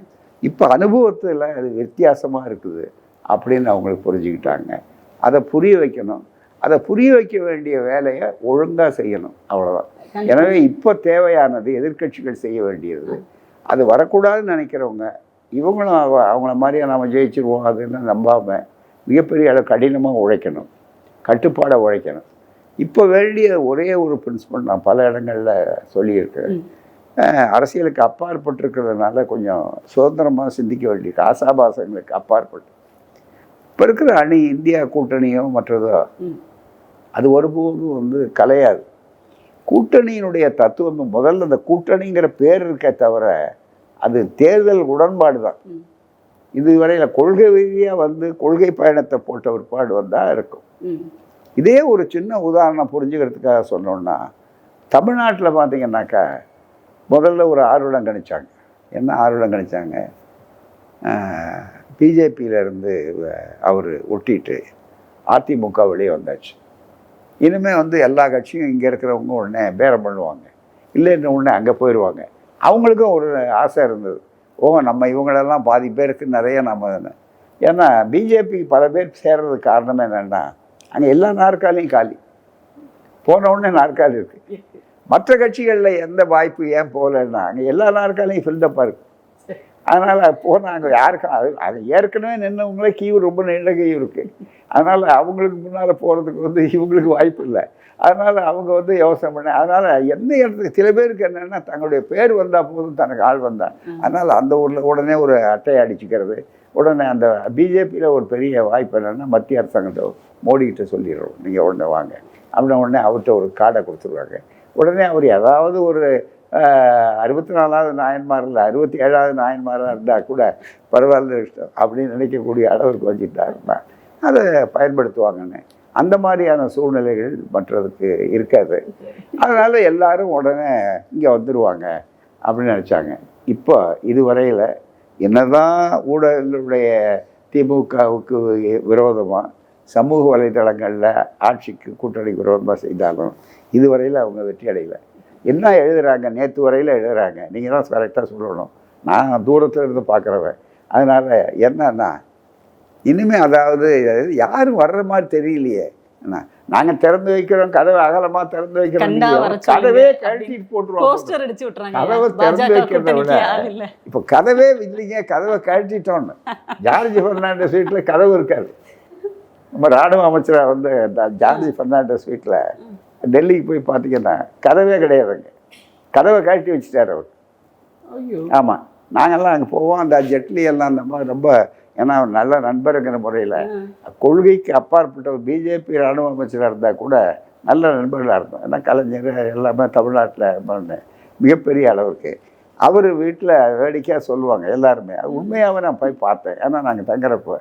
இப்போ அனுபவத்தில் அது வித்தியாசமாக இருக்குது அப்படின்னு அவங்களுக்கு புரிஞ்சுக்கிட்டாங்க. அதை புரிய வைக்கணும். அதை புரிய வைக்க வேண்டிய வேலையை ஒழுங்காக செய்யணும், அவ்வளோதான். எனவே இப்போ தேவையானது எதிர்க்கட்சிகள் செய்ய வேண்டியது. அது வரக்கூடாதுன்னு நினைக்கிறவங்க இவங்களும் அவங்கள மாதிரியே நம்ம ஜெயிச்சிருவோம் அதுன்னு நம்பாமல் மிகப்பெரிய அளவு கடினமாக உழைக்கணும், கட்டுப்பாடை உழைக்கணும். இப்போ வேண்டிய ஒரே ஒரு பிரின்சிபல் நான் பல இடங்களில் சொல்லியிருக்கேன். அரசியலுக்கு அப்பாற்பட்டிருக்கிறதுனால கொஞ்சம் சுதந்திரமாக சிந்திக்க வேண்டியிருக்கு, ஆசாபாசங்களுக்கு அப்பாற்பட்டு. இப்போ இருக்கிற அணி இந்தியா கூட்டணியோ மற்றதோ அது ஒருபோதும் வந்து கலையாது. கூட்டணியினுடைய தத்துவம் முதல்ல அந்த கூட்டணிங்கிற பேர் இருக்க தவிர அது தேர்தல் உடன்பாடு தான். இதுவரையில் கொள்கை ரீதியாக வந்து கொள்கை பயணத்தை போட்ட ஒருபாடு வந்தால் இருக்கும். இதே ஒரு சின்ன உதாரணம் புரிஞ்சுக்கிறதுக்காக சொன்னோன்னா, தமிழ்நாட்டில் பார்த்தீங்கன்னாக்கா முதல்ல ஒரு ஆர்வலம் கணிச்சாங்க. என்ன ஆர்வலம் கணிச்சாங்க? பிஜேபியிலேருந்து அவர் ஒட்டிட்டு அதிமுக வெளியே வந்தாச்சு. இனிமேல் வந்து எல்லா கட்சியும் இங்கே இருக்கிறவங்க உடனே பேரம் பண்ணுவாங்க, இல்லைன்னு உடனே அங்கே போயிடுவாங்க. அவங்களுக்கும் ஒரு ஆசை இருந்தது, நம்ம இவங்களெல்லாம் பாதி பேருக்கு நிறைய நம்ம. ஏன்னா பிஜேபி பல பேர் சேர்றதுக்கு காரணம் என்னென்னா, அங்கே எல்லா நாற்காலியும் காலி, போன உடனே நாற்காலி இருக்குது. மற்ற கட்சிகளில் எந்த வாய்ப்பு ஏன் போகலைன்னா அங்கே எல்லா நாற்காலியும் ஃபில்டப்பாக இருக்குது. அதனால் போனாங்க யாருக்கும் அது ஏற்கனவே நின்றவங்களே கியூ ரொம்ப நீண்ட கியூ இருக்குது. அதனால் அவங்களுக்கு முன்னால் போகிறதுக்கு வந்து இவங்களுக்கு வாய்ப்பு இல்லை. அதனால் அவங்க வந்து யோசனை பண்ண, அதனால் எந்த இடத்துக்கு சில பேருக்கு என்னென்னா தங்களுடைய பேர் வந்தால் போதும், தனக்கு ஆள் வந்தால். அதனால் அந்த ஊரில் உடனே ஒரு அட்டையை அடிச்சுக்கிறது. உடனே அந்த பிஜேபியில் ஒரு பெரிய வாய்ப்பு என்னென்னா, மத்திய அரசாங்கத்தை மோடிக்கிட்ட சொல்லிடுறோம், நீங்கள் உடனே வாங்க அப்படின்னா உடனே அவர்கிட்ட ஒரு கார்டை கொடுத்துருவாங்க. உடனே அவர் ஏதாவது ஒரு 64வது நாயன்மாரில் 67வது நாயன்மாராக இருந்தால் கூட பரவாயில்ல அப்படின்னு நினைக்கக்கூடிய அளவுக்கு வச்சுட்டாருன்னா அதை பயன்படுத்துவாங்கன்னு. அந்த மாதிரியான சூழ்நிலைகள் மற்றதுக்கு இருக்காது. அதனால் எல்லாரும் உடனே இங்கே வந்துடுவாங்க அப்படின்னு நினச்சாங்க. இப்போ இதுவரையில் என்னதான் ஊடகங்களுடைய திமுகவுக்கு விரோதமாக சமூக வலைதளங்களில் ஆட்சிக்கு கூட்டணி விரோதமாக செய்தாலும் இதுவரையில் அவங்க வெற்றி அடையலை. என்ன எழுதுகிறாங்க, நேற்று வரையில் எழுதுகிறாங்க. நீங்கள் தான் கரெக்டாக சொல்லணும், நான் தூரத்தில் இருந்து பார்க்குறவன். அதனால் என்னன்னா, இனிமேல் அதாவது யாரும் வர்ற மாதிரி தெரியலையே. என்ன நாங்கள் திறந்து வைக்கிறோம், கதவை அகலமாக திறந்து வைக்கிறோம், கதவே கழட்டிட்டு போட்டுருவோம். கதவை திறந்து வைக்கிறத விட இப்போ கதவே இல்லைங்க, கதவை கழட்டிட்டோன்னு. ஜார்ஜ் பெர்னாண்டஸ் வீட்டில் கதவு இருக்காது. நம்ம ராணுவ அமைச்சராக வந்து ஜார்ஜ் பெர்னாண்டஸ் வீட்டில் டெல்லிக்கு போய் பார்த்தீங்கன்னா கதவே கிடையாதுங்க, கதவை கழட்டி வச்சுட்டார் அவர். ஆமாம், நாங்கள்லாம் அங்கே போவோம். அந்த ஜெட்லி எல்லாம் அந்த மாதிரி ரொம்ப, ஏன்னா நல்ல நண்பருங்கிற முறையில் கொள்கைக்கு அப்பாற்பட்ட ஒரு பிஜேபி ராணுவ அமைச்சராக இருந்தால் கூட நல்ல நண்பர்களாக இருந்தோம். ஏன்னா கலைஞர் எல்லாமே தமிழ்நாட்டில் மிகப்பெரிய அளவுக்கு அவர் வீட்டில் வேடிக்கையாக சொல்லுவாங்க எல்லாருமே. அது உண்மையாகவே நான் போய் பார்த்தேன். ஏன்னா நாங்கள் தங்குறப்போ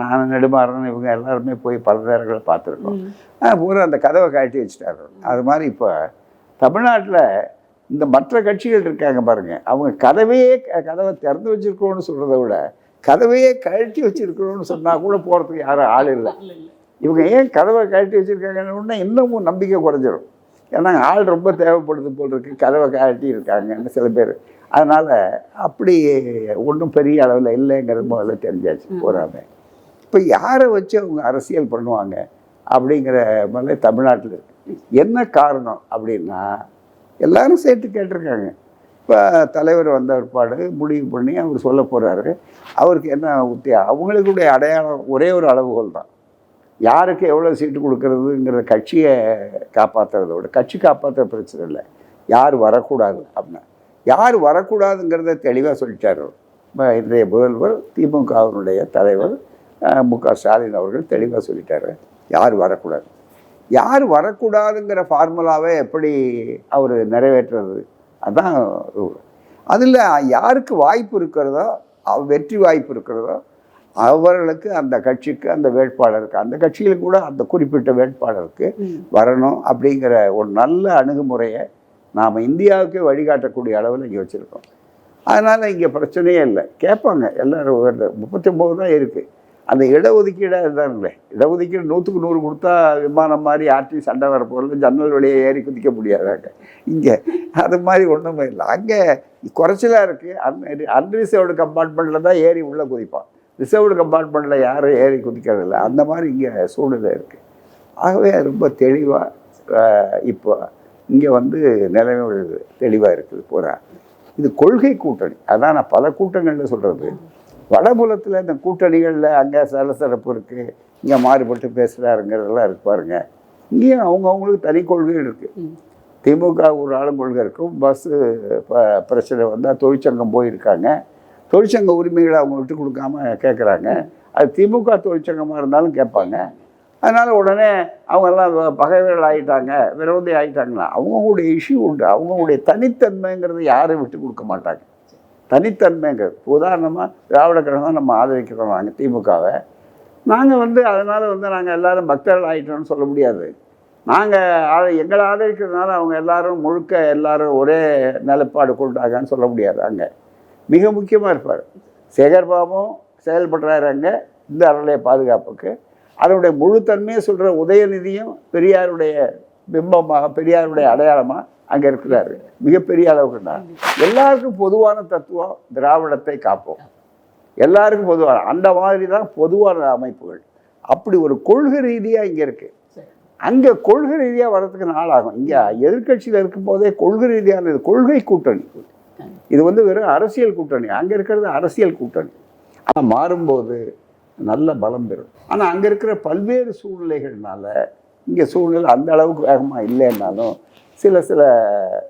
நான் நெடுமாறன் இவங்க எல்லாருமே போய் பல நேரங்களை பார்த்துருக்கோம். பூரா அந்த கதவை கழட்டி வச்சுட்டாரு. அது மாதிரி இப்போ தமிழ்நாட்டில் இந்த மற்ற கட்சிகள் இருக்காங்க பாருங்கள், அவங்க கதவை திறந்து வச்சுருக்கோன்னு சொல்கிறத விட கதவையே கழட்டி வச்சுருக்கணும்னு சொன்னால் கூட போகிறதுக்கு யாரும் ஆள் இல்லை. இவங்க ஏன் கதவை கழட்டி வச்சுருக்காங்கன்னு இன்னமும் நம்பிக்கை குறைஞ்சிடும். ஏன்னா ஆள் ரொம்ப தேவைப்படுது போல் இருக்குது, கதவை கழட்டி இருக்காங்கன்னு சில பேர். அதனால் அப்படி ஒன்றும் பெரிய அளவில் இல்லைங்கிறது முதல்ல தெரிஞ்சாச்சு போகிறாங்க. இப்போ யாரை வச்சு அவங்க அரசியல் பண்ணுவாங்க அப்படிங்கிற முதல்ல தமிழ்நாட்டில் இருக்குது. என்ன காரணம் அப்படின்னா எல்லாரும் சேர்த்து கேட்டிருக்காங்க. இப்போ தலைவர் வந்த ஒருபாடு முடிவு பண்ணி அவர் சொல்ல போகிறாரு. அவருக்கு என்ன அவங்களுக்குடைய அடையாளம் ஒரே ஒரு அளவுகோல் தான், யாருக்கு எவ்வளோ சீட்டு கொடுக்கறதுங்கிற கட்சியை காப்பாற்றுறத விட கட்சி காப்பாற்றுற பிரச்சனை இல்லை, யார் வரக்கூடாது அப்படின்னா. யார் வரக்கூடாதுங்கிறத தெளிவாக சொல்லிட்டார் இன்றைய முதல்வர், திமுகவினுடைய தலைவர் மு.க. ஸ்டாலின் அவர்கள் தெளிவாக சொல்லிட்டார், யார் வரக்கூடாது. யார் வரக்கூடாதுங்கிற ஃபார்முலாவை எப்படி அவர் நிறைவேற்றுறது? அதான் ரூல். அதில் யாருக்கு வாய்ப்பு இருக்கிறதோ, வெற்றி வாய்ப்பு இருக்கிறதோ அவர்களுக்கு, அந்த கட்சிக்கு, அந்த வேட்பாளருக்கு, அந்த கட்சியில் கூட அந்த குறிப்பிட்ட வேட்பாளருக்கு வரணும் அப்படிங்கிற ஒரு நல்ல அணுகுமுறையை நாம் இந்தியாவுக்கே வழிகாட்டக்கூடிய அளவில் இங்கே வச்சுருக்கோம். அதனால் இங்கே பிரச்சனையே இல்லை. கேட்பாங்க எல்லோரும். 39 தான் இருக்குது. அந்த இடஒதுக்கீடாக இருந்தாங்களே, இடஒதுக்கீடு 100க்கு 100 கொடுத்தா விமானம் மாதிரி ஆற்றி சண்டை வர போகிறது, ஜன்னல் வழியை ஏறி குதிக்க முடியாதாங்க. இங்கே அது மாதிரி ஒன்றுமே இல்லை. அங்கே குறைச்சலாக இருக்குது. அன்ரிசர்வ்டு கம்பார்ட்மெண்ட்டில் தான் ஏறி உள்ளே குதிப்பான். ரிசர்வ்டு கம்பார்ட்மெண்ட்டில் யாரும் ஏறி குதிக்கிறதில்ல. அந்த மாதிரி இங்கே சூழ்நிலை இருக்குது. ஆகவே ரொம்ப தெளிவாக இப்போ இங்கே நிலைமை தெளிவாக இருக்குது பூரா. இது கொள்கை கூட்டணி. அதான் நான் பல கூட்டங்களில் சொல்கிறது. வடபுலத்தில் இந்த கூட்டணிகளில் அங்கே சலசலப்பு இருக்குது, இங்கே மாறுபட்டு பேசுகிறாருங்கிறதெல்லாம் இருக்கு பாருங்க. இங்கேயும் அவங்கவுங்களுக்கு தனி கொள்கைகள் இருக்குது. திமுக ஒரு ஆளும் கொள்கை இருக்கும். பஸ்ஸு பிரச்சனை வந்தால் தொழிற்சங்கம் போயிருக்காங்க. தொழிற்சங்க உரிமைகளை அவங்க விட்டு கொடுக்காம கேட்குறாங்க. அது திமுக தொழிற்சங்கமாக இருந்தாலும் கேட்பாங்க. அதனால் உடனே அவங்கெல்லாம் பகைவர்கள் ஆகிட்டாங்க, விரோதி ஆகிட்டாங்கன்னா அவங்களுடைய இஷ்யூ உண்டு. அவங்களுடைய தனித்தன்மைங்கிறது யாரும் விட்டு கொடுக்க மாட்டாங்க. தனித்தன்மைங்கிறது உதாரணமாக திராவிட கழகம் நம்ம ஆதரிக்கிறோம். நாங்கள் திமுகவை நாங்கள் அதனால் நாங்கள் எல்லோரும் பக்தர்கள் ஆகிட்டோம்னு சொல்ல முடியாது. நாங்கள் எங்களை ஆதரிக்கிறதுனால அவங்க எல்லோரும் முழுக்க எல்லோரும் ஒரே நிலைப்பாடு கொண்டாங்கன்னு சொல்ல முடியாது. அங்கே மிக முக்கியமாக இருப்பார் சேகர் பாபுவும் செயல்படுறாரு அங்கே இந்த அறநிலைய பாதுகாப்புக்கு. அதனுடைய முழுத்தன்மையை சொல்கிற உதயநிதியும் பெரியாருடைய பிம்பமாக, பெரியாருடைய அடையாளமாக அங்கே இருக்கிறாரு. மிகப்பெரிய அளவுக்கு தான். எல்லாருக்கும் பொதுவான தத்துவம் திராவிடத்தை காப்போம். எல்லாருக்கும் பொதுவான அந்த மாதிரி தான் பொதுவான அமைப்புகள். அப்படி ஒரு கொள்கை ரீதியாக இங்கே இருக்குது. அங்கே கொள்கை ரீதியாக வர்றதுக்கு நாளாகும். இங்கே எதிர்கட்சியில் இருக்கும் போதே கொள்கை ரீதியான கொள்கை கூட்டணி. இது வெறும் அரசியல் கூட்டணி. அங்கே இருக்கிறது அரசியல் கூட்டணி. ஆனால் மாறும்போது நல்ல பலம் பெறும். ஆனால் அங்கே இருக்கிற பல்வேறு சூழ்நிலைகள்னால இங்கே சூழ்நிலை அந்த அளவுக்கு வேகமாக இல்லைன்னாலும் சில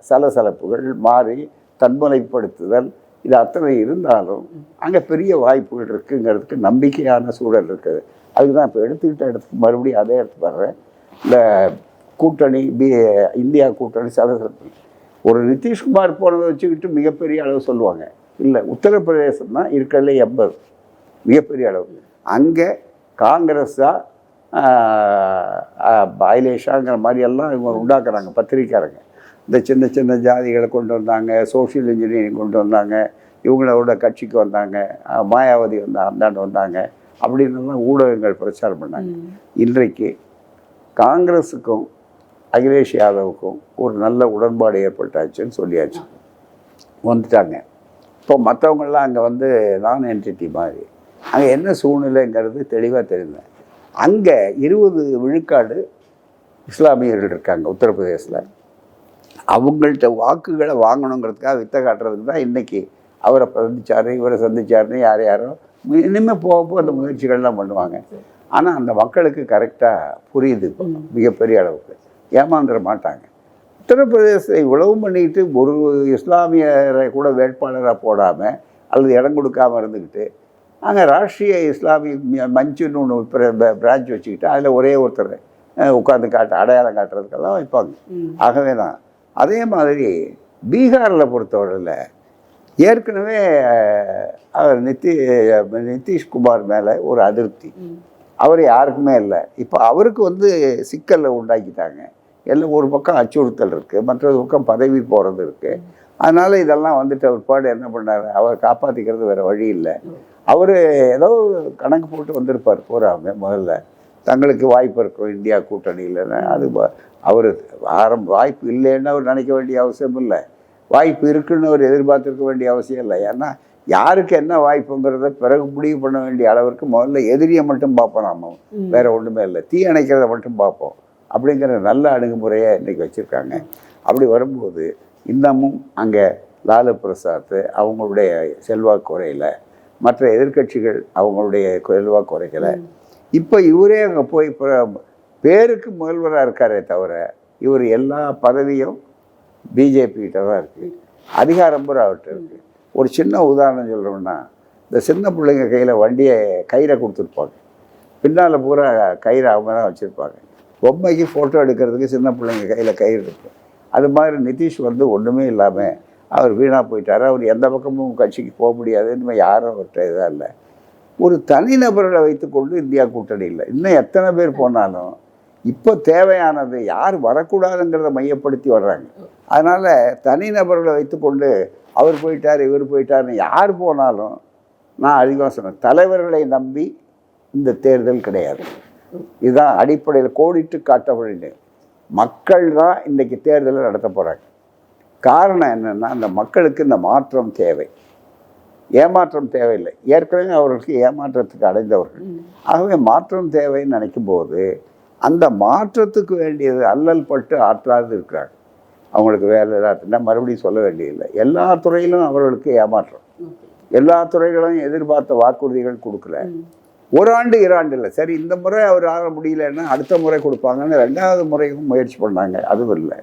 சலசலப்புகள் மாறி தன்முனைப்படுத்துதல் இது அத்தனை இருந்தாலும் அங்கே பெரிய வாய்ப்புகள் இருக்குங்கிறதுக்கு நம்பிக்கையான சூழல் இருக்குது. அதுக்கு தான் இப்போ எடுத்துக்கிட்ட இடத்துக்கு மறுபடியும் அதே இடத்துக்கு வர்றேன். இந்த கூட்டணி இந்தியா கூட்டணி சலசலப்பு. ஒரு நிதிஷ்குமார் போனதை வச்சுக்கிட்டு மிகப்பெரிய அளவு சொல்லுவாங்க. இல்லை, உத்தரப்பிரதேசம் தான் இருக்கிறதுல 80 மிகப்பெரிய அளவு. அங்கே காங்கிரஸா பைலேஷாங்கிற மாதிரியெல்லாம் இவங்க உண்டாக்குறாங்க பத்திரிக்காரங்க. இந்த சின்ன சின்ன ஜாதிகளை கொண்டு வந்தாங்க, சோஷியல் இன்ஜினியரிங் கொண்டு வந்தாங்க, இவங்களோட கட்சிக்கு வந்தாங்க, மாயாவதி அந்தாண்டு வந்தாங்க அப்படின்னு ஊடகங்கள் பிரச்சாரம் பண்ணாங்க. இன்றைக்கு காங்கிரஸுக்கும் அகிலேஷ் யாதவுக்கும் ஒரு நல்ல உடன்பாடு ஏற்பட்டாச்சுன்னு சொல்லியாச்சு, வந்துட்டாங்க. இப்போ மற்றவங்களாம் அங்கே நான் என்டிட்டி மாதிரி அங்கே என்ன சூழ்நிலைங்கிறது தெளிவாக தெரியுது. அங்கே 20 விழுக்காடு இஸ்லாமியர்கள் இருக்காங்க உத்தரப்பிரதேசில். அவங்கள்ட்ட வாக்குகளை வாங்கணுங்கிறதுக்காக வித்தை காட்டுறதுக்கு தான் இன்றைக்கி அவரை சந்திச்சார், இவரை சந்திச்சாருன்னு யாரோ இனிமேல் போக அந்த முயற்சிகள்லாம் பண்ணுவாங்க. ஆனால் அந்த மக்களுக்கு கரெக்டாக புரியுது. மிகப்பெரிய அளவுக்கு ஏமாந்துட மாட்டாங்க. உத்தரப்பிரதேசத்தை இவ்வளவும் பண்ணிக்கிட்டு ஒரு இஸ்லாமியரை கூட வேட்பாளராக போடாமல் அல்லது இடம் கொடுக்காமல் இருந்துக்கிட்டு அங்கே ராஷ்ட்ரிய இஸ்லாமிய மஞ்சுன்னு ஒன்று பிரான்ச் வச்சுக்கிட்டு அதில் ஒரே ஒருத்தர் உட்காந்து அடையாளம் காட்டுறதுக்கெல்லாம் வைப்பாங்க. ஆகவே தான் அதே மாதிரி பீகாரில் பொறுத்தவரையில் ஏற்கனவே அவர் நிதிஷ்குமார் மேலே ஒரு அதிருப்தி அவர் யாருக்குமே இல்லை. இப்போ அவருக்கு சிக்கலில் உண்டாக்கிட்டாங்க. எல்லாம் ஒரு பக்கம் அச்சுறுத்தல் இருக்குது, மற்றொரு பக்கம் பதவி போகிறது இருக்குது. அதனால் இதெல்லாம் ஒருபாடு என்ன பண்ணார், அவர் காப்பாற்றிக்கிறது வேறு வழி இல்லை. அவர் ஏதோ கணக்கு போட்டு வந்திருப்பார் போகிறாங்க. முதல்ல தங்களுக்கு வாய்ப்பு இருக்கும் இந்தியா கூட்டணியில்னு. அது அவர் வாய்ப்பு இல்லைன்னு அவர் நினைக்க வேண்டிய அவசியம் இல்லை, வாய்ப்பு இருக்குன்னு அவர் எதிர்பார்த்துருக்க வேண்டிய அவசியம் இல்லை. ஏன்னா யாருக்கு என்ன வாய்ப்புங்கிறத பிறகு முடிவு பண்ண வேண்டிய அளவிற்கு முதல்ல எதிரியை மட்டும் பார்ப்போம். நம்ம வேற ஒன்றுமே இல்லை, தீ அணைக்கிறத மட்டும் பார்ப்போம் அப்படிங்கிற நல்ல அணுகுமுறையை இன்றைக்கி வச்சுருக்காங்க. அப்படி வரும்போது இன்னமும் அங்கே லாலு பிரசாத் அவங்களுடைய செல்வாக்கு குறையில, மற்ற எதிர்கட்சிகள் அவங்களுடைய செல்வாக்கு குறைக்கலை. இப்போ இவரே அங்கே போய் பேருக்கு முதல்வராக இருக்காரே தவிர இவர் எல்லா பதவியும் பிஜேபிகிட்ட தான் இருக்குது, அதிகாரம் பூரா அவர்கிட்ட இருக்குது. ஒரு சின்ன உதாரணம் சொல்கிறோம்னா, இந்த சின்ன பிள்ளைங்க கையில் வண்டியை கயிறை கொடுத்துருப்பாங்க, பின்னால் பூரா கயிறை அவங்க தான் வச்சுருப்பாங்க. பொம்மைக்கு ஃபோட்டோ எடுக்கிறதுக்கு சின்ன பிள்ளைங்க கையில் கயிறு இருக்கு. அது மாதிரி நிதிஷ் வந்து ஒன்றுமே இல்லாமல் அவர் வீணாக போயிட்டார். அவர் எந்த பக்கமும் கட்சிக்கு போக முடியாது. இனிமேல் யாரும் அவர்கிட்ட இதாக இல்லை. ஒரு தனிநபர்களை வைத்துக்கொண்டு இந்தியா கூட்டணி இல்லை. இன்னும் எத்தனை பேர் போனாலும் இப்போ தேவையானது யார் வரக்கூடாதுங்கிறத மையப்படுத்தி வர்றாங்க. அதனால் தனிநபர்களை வைத்துக்கொண்டு அவர் போயிட்டார் இவர் போயிட்டார்னு யார் போனாலும் நான் அதிகமாக சொன்னேன், தலைவர்களை நம்பி இந்த தேர்தல் கிடையாது. இதுதான் அடிப்படையில் கோடிட்டு காட்ட வேண்டும். மக்கள் தான் இன்றைக்கி தேர்தலை நடத்த போகிறாங்க. காரணம் என்னென்னா, அந்த மக்களுக்கு இந்த மாற்றம் தேவை, ஏமாற்றம் தேவையில்லை. ஏற்கனவே அவர்களுக்கு ஏமாற்றத்துக்கு அடைந்தவர்கள். ஆகவே மாற்றம் தேவைன்னு நினைக்கும் போது அந்த மாற்றத்துக்கு வேண்டியது அல்லல் பட்டு ஆற்றாது இருக்கிறாங்க. அவங்களுக்கு வேலை இல்லாட்டினா மறுபடியும் சொல்ல வேண்டியதில்லை. எல்லா துறையிலும் அவர்களுக்கு ஏமாற்றம். எல்லா துறைகளும் எதிர்பார்த்த வாக்குறுதிகள் கொடுக்கல. ஒரு ஆண்டு 2 ஆண்டு இல்லை. சரி, இந்த முறை அவர் ஆக முடியலன்னா அடுத்த முறை கொடுப்பாங்கன்னு 2வது முறையும் முயற்சி பண்ணாங்க. அதுவும் இல்லை.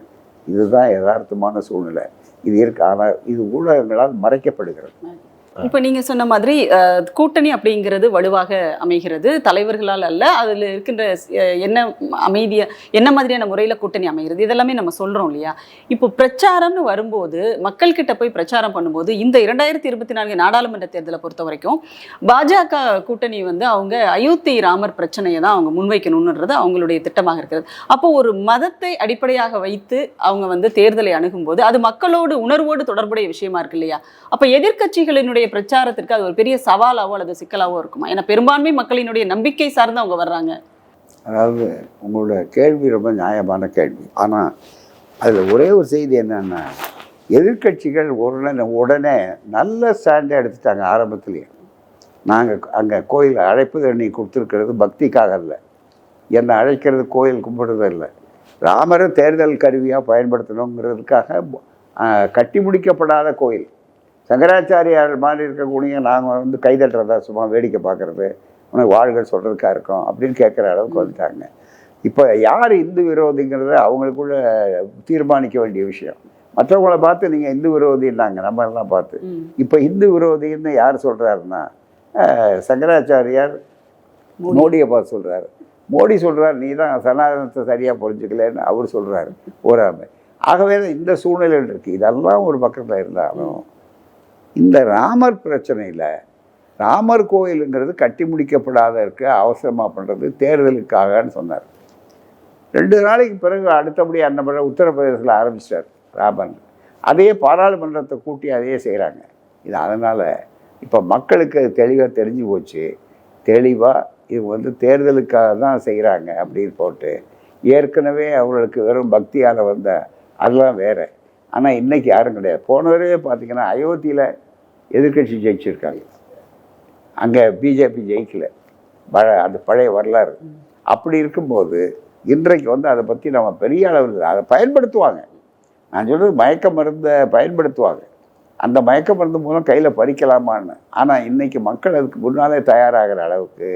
இதுதான் யதார்த்தமான சூழ்நிலை. இது இருக்கு. ஆனால் இது ஊடகங்களால் மறைக்கப்படுகிறது. இப்போ நீங்க சொன்ன மாதிரி கூட்டணி அப்படிங்கிறது வலுவாக அமைகிறது தலைவர்களால் அல்ல. அதில் இருக்கின்ற என்ன மாதிரியான முறையில் கூட்டணி அமைகிறது இதெல்லாமே நம்ம சொல்றோம் இல்லையா. இப்போ பிரச்சாரம்னு வரும்போது மக்கள் கிட்ட போய் பிரச்சாரம் பண்ணும்போது இந்த 2024 நாடாளுமன்ற தேர்தலை பொறுத்த வரைக்கும் பாஜக கூட்டணி வந்து அவங்க அயோத்தி ராமர் பிரச்சனையை தான் அவங்க முன்வைக்கணும்ன்றது அவங்களுடைய திட்டமாக இருக்கிறது. அப்போ ஒரு மதத்தை அடிப்படையாக வைத்து அவங்க வந்து தேர்தலை அணுகும்போது அது மக்களோடு உணர்வோடு தொடர்புடைய விஷயமா இருக்கு இல்லையா. அப்போ எதிர்க்கட்சிகளினுடைய பிரச்சாரத்திற்கு அது ஒரு பெரிய சவாலாவோ அல்லது சிக்கலாவோ இருக்குமா? ஏன்னா பெரும்பான்மை மக்களினுடைய நம்பிக்கை சார்ந்து அவங்க வர்றாங்க. அதாவது உங்களோட கேள்வி ரொம்ப நியாயமான கேள்வி. ஆனால் அதில் ஒரே ஒரு செய்தி என்னன்னா, எதிர்க்கட்சிகள் உடனே நல்ல ஸ்டாண்டை எடுத்துட்டாங்க. ஆரம்பத்திலேயே நாங்கள் அங்கே கோயில் அழைப்பது நீ கொடுத்துருக்கிறது பக்திக்காக இல்லை, என்னை அழைக்கிறது கோயில் கும்பிடுறது இல்லை, ராமரை தேர்தல் கருவியாக பயன்படுத்தணுங்கிறதுக்காக கட்டி முடிக்கப்படாத கோயில். சங்கராச்சாரியார் மாதிரி இருக்கக்கூடிய நாங்கள் வந்து கைதட்டுறதா சும்மா வேடிக்கை பார்க்குறது, உனக்கு வாழ்கள் சொல்கிறதுக்காக இருக்கோம் அப்படின்னு கேட்குற அளவுக்கு வந்துட்டாங்க. இப்போ யார் இந்து விரோதிங்கிறத அவங்களுக்குள்ள தீர்மானிக்க வேண்டிய விஷயம். மற்றவங்கள பார்த்து நீங்கள் இந்து விரோதின்னாங்க நம்ம எல்லாம் பார்த்து. இப்போ இந்து விரோதின்னு யார் சொல்கிறாருன்னா, சங்கராச்சாரியார் மோடியை பார்த்து சொல்கிறாரு. மோடி சொல்கிறார் நீ தான் சனாதனத்தை சரியாக புரிஞ்சுக்கலன்னு அவர் சொல்கிறாரு. ஓராமை. ஆகவே இந்த சூழ்நிலையில் இருக்குது. இதெல்லாம் ஒரு பக்கத்தில் இருந்தாலும் இந்த ராமர் பிரச்சனையில் ராமர் கோயிலுங்கிறது கட்டி முடிக்கப்படாத இருக்க அவசரமாக பண்ணுறது தேர்தலுக்காகன்னு சொன்னார். 2 நாளைக்கு பிறகு அடுத்தபடி அந்த பிறகு உத்தரப்பிரதேசத்தில் ஆரம்பிச்சிட்டார் ராமன். அதையே பாராளுமன்றத்தை கூட்டி அதையே செய்கிறாங்க. இது அதனால் இப்போ மக்களுக்கு அது தெளிவாக தெரிஞ்சு போச்சு. தெளிவாக இது வந்து தேர்தலுக்காக தான் செய்கிறாங்க அப்படின்னு போட்டு ஏற்கனவே அவர்களுக்கு வெறும் பக்தியால் வந்த அதெல்லாம் வேறு. ஆனால் இன்றைக்கி யாரும் கிடையாது. போன தடவை பார்த்திங்கன்னா அயோத்தியில் எதிர்க்கட்சி ஜெயிச்சிருக்காங்க, அங்கே பிஜேபி ஜெயிக்கல. அது பழைய வரலாறு. அப்படி இருக்கும்போது இன்றைக்கு வந்து அதை பற்றி நம்ம பெரிய அளவில் அதை பயன்படுத்துவாங்க. நான் சொல்கிறது மயக்க மருந்தை பயன்படுத்துவாங்க. அந்த மயக்க மருந்து மூலம் கையில் பறிக்கலாமான்னு. ஆனால் இன்றைக்கி மக்கள் அதுக்கு முன்னாலே தயாராகிற அளவுக்கு